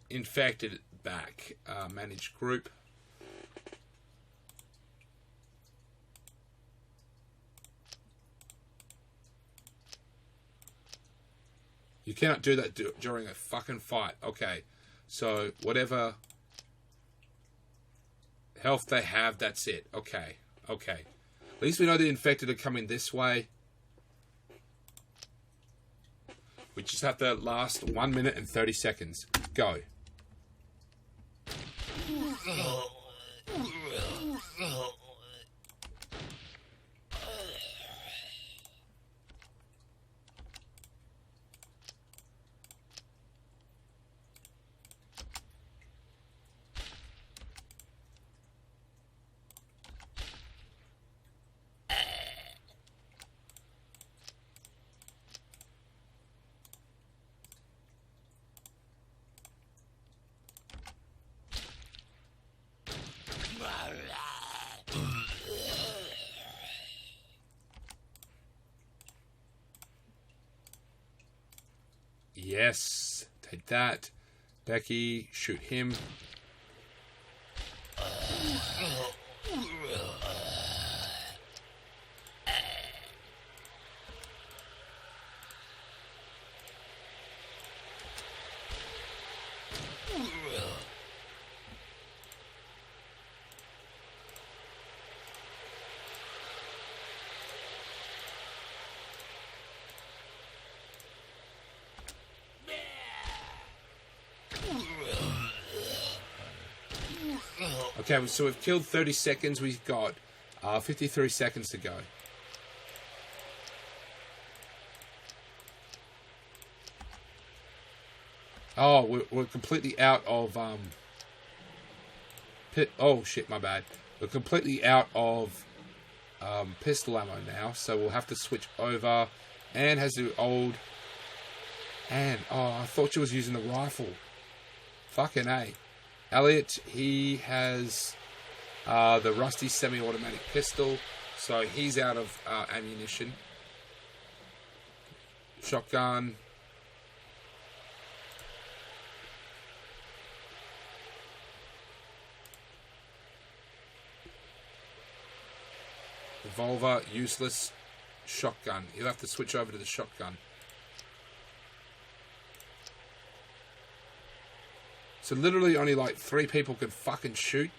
[SPEAKER 1] infected back. Manage group. You cannot do that during a fucking fight. Okay, so whatever health they have, that's it. Okay. At least we know the infected are coming this way. We just have to last 1 minute and 30 seconds. Go. Yes, take that. Becky, shoot him. Okay, so we've killed 30 seconds. We've got 53 seconds to go. Oh, we're completely out of... Oh, shit, my bad. We're completely out of pistol ammo now, so we'll have to switch over. Anne has the old... Anne, oh, I thought she was using the rifle. Fucking A. Elliot, he has the rusty semi-automatic pistol, so he's out of ammunition. Shotgun. Revolver, useless. Shotgun. He'll have to switch over to the shotgun. So literally only like 3 people can fucking shoot.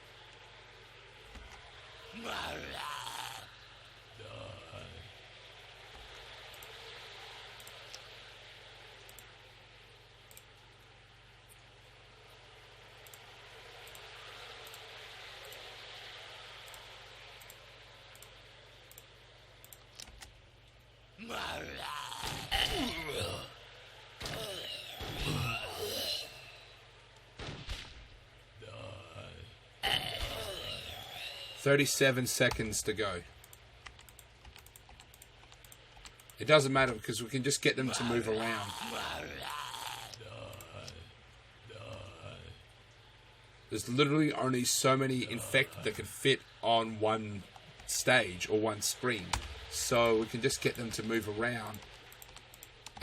[SPEAKER 1] 37 seconds to go. It doesn't matter because we can just get them to move around. There's literally only so many infected that can fit on one stage or one screen. So we can just get them to move around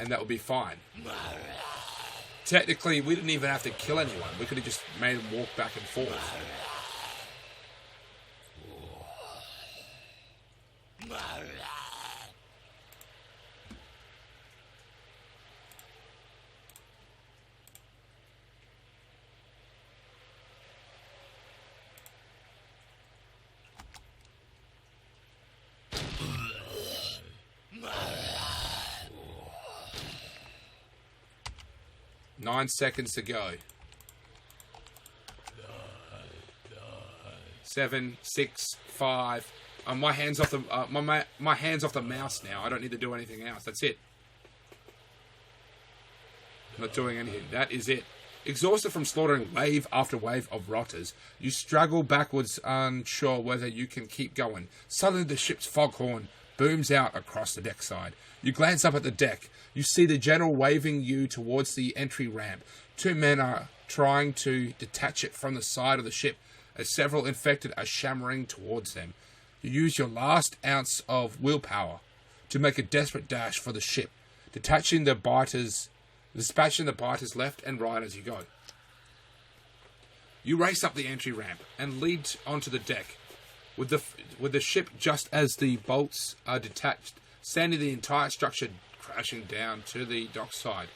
[SPEAKER 1] and that will be fine. Technically, we didn't even have to kill anyone. We could have just made them walk back and forth. Nine seconds to go. 7, 6, 5. My hands off the my hands off the mouse now. I don't need to do anything else. That's it. Not doing anything. That is it. Exhausted from slaughtering wave after wave of rotters, you struggle backwards, unsure whether you can keep going. Suddenly the ship's foghorn booms out across the deck side. You glance up at the deck. You see the general waving you towards the entry ramp. 2 men are trying to detach it from the side of the ship as several infected are shammering towards them. You use your last ounce of willpower to make a desperate dash for the ship, dispatching the biters left and right as you go. You race up the entry ramp and lead onto the deck, with the ship just as the bolts are detached, sending the entire structure crashing down to the dockside,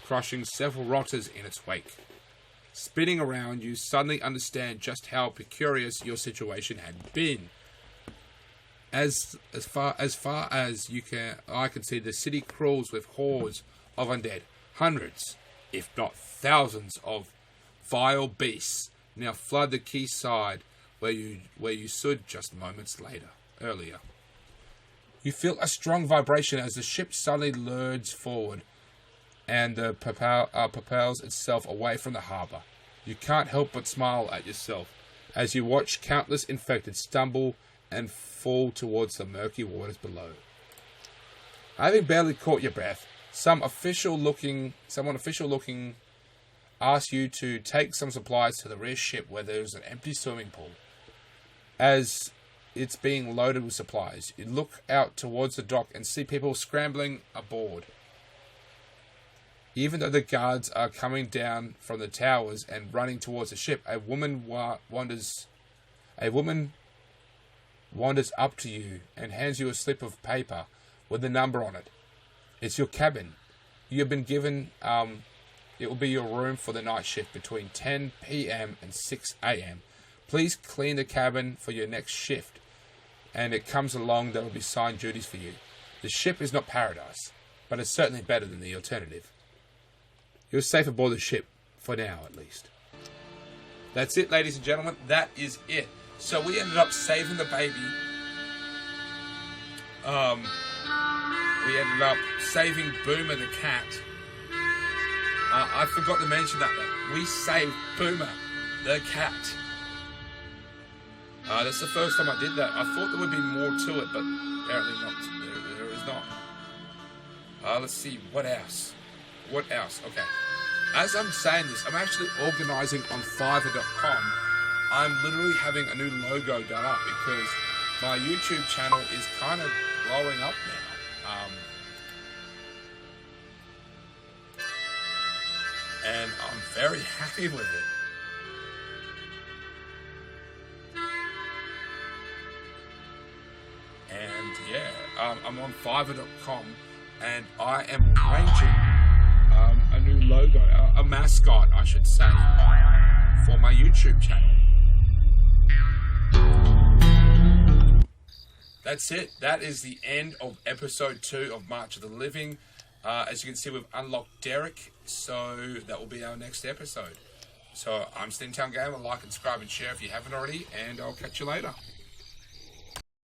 [SPEAKER 1] crushing several rotters in its wake. Spinning around, you suddenly understand just how precarious your situation had been. As far as I can see, the city crawls with hordes of undead. Hundreds, if not thousands, of vile beasts now flood the quayside where you stood just moments earlier. You feel a strong vibration as the ship suddenly lurches forward and propels itself away from the harbour. You can't help but smile at yourself as you watch countless infected stumble and fall towards the murky waters below. Having barely caught your breath, someone official looking asks you to take some supplies to the rear ship where there is an empty swimming pool. As it's being loaded with supplies, you look out towards the dock and see people scrambling aboard. Even though the guards are coming down from the towers and running towards the ship, a woman wanders up to you and hands you a slip of paper with a number on it. It's your cabin. You have been given, it will be your room for the night shift between 10 p.m. and 6 a.m. Please clean the cabin for your next shift, and it comes along there will be signed duties for you. The ship is not paradise, but it's certainly better than the alternative. You're safe aboard the ship, for now at least. That's it, ladies and gentlemen. That is it. So we ended up saving the baby. We ended up saving Boomer the cat. I forgot to mention that though. We saved Boomer the cat. That's the first time I did that. I thought there would be more to it, but apparently not. There is not. Let's see. What else? What else? Okay. As I'm saying this, I'm actually organising on Fiverr.com. I'm literally having a new logo done up because my YouTube channel is kind of blowing up now. And I'm very happy with it. And yeah, I'm on Fiverr.com and I am arranging a new logo, a mascot I should say, for my YouTube channel. That's it. That is the end of episode 2 of March of the Living. As you can see, we've unlocked Derek, so that will be our next episode. So I'm Stintown Gamer. Like and subscribe and share if you haven't already, and I'll catch you later.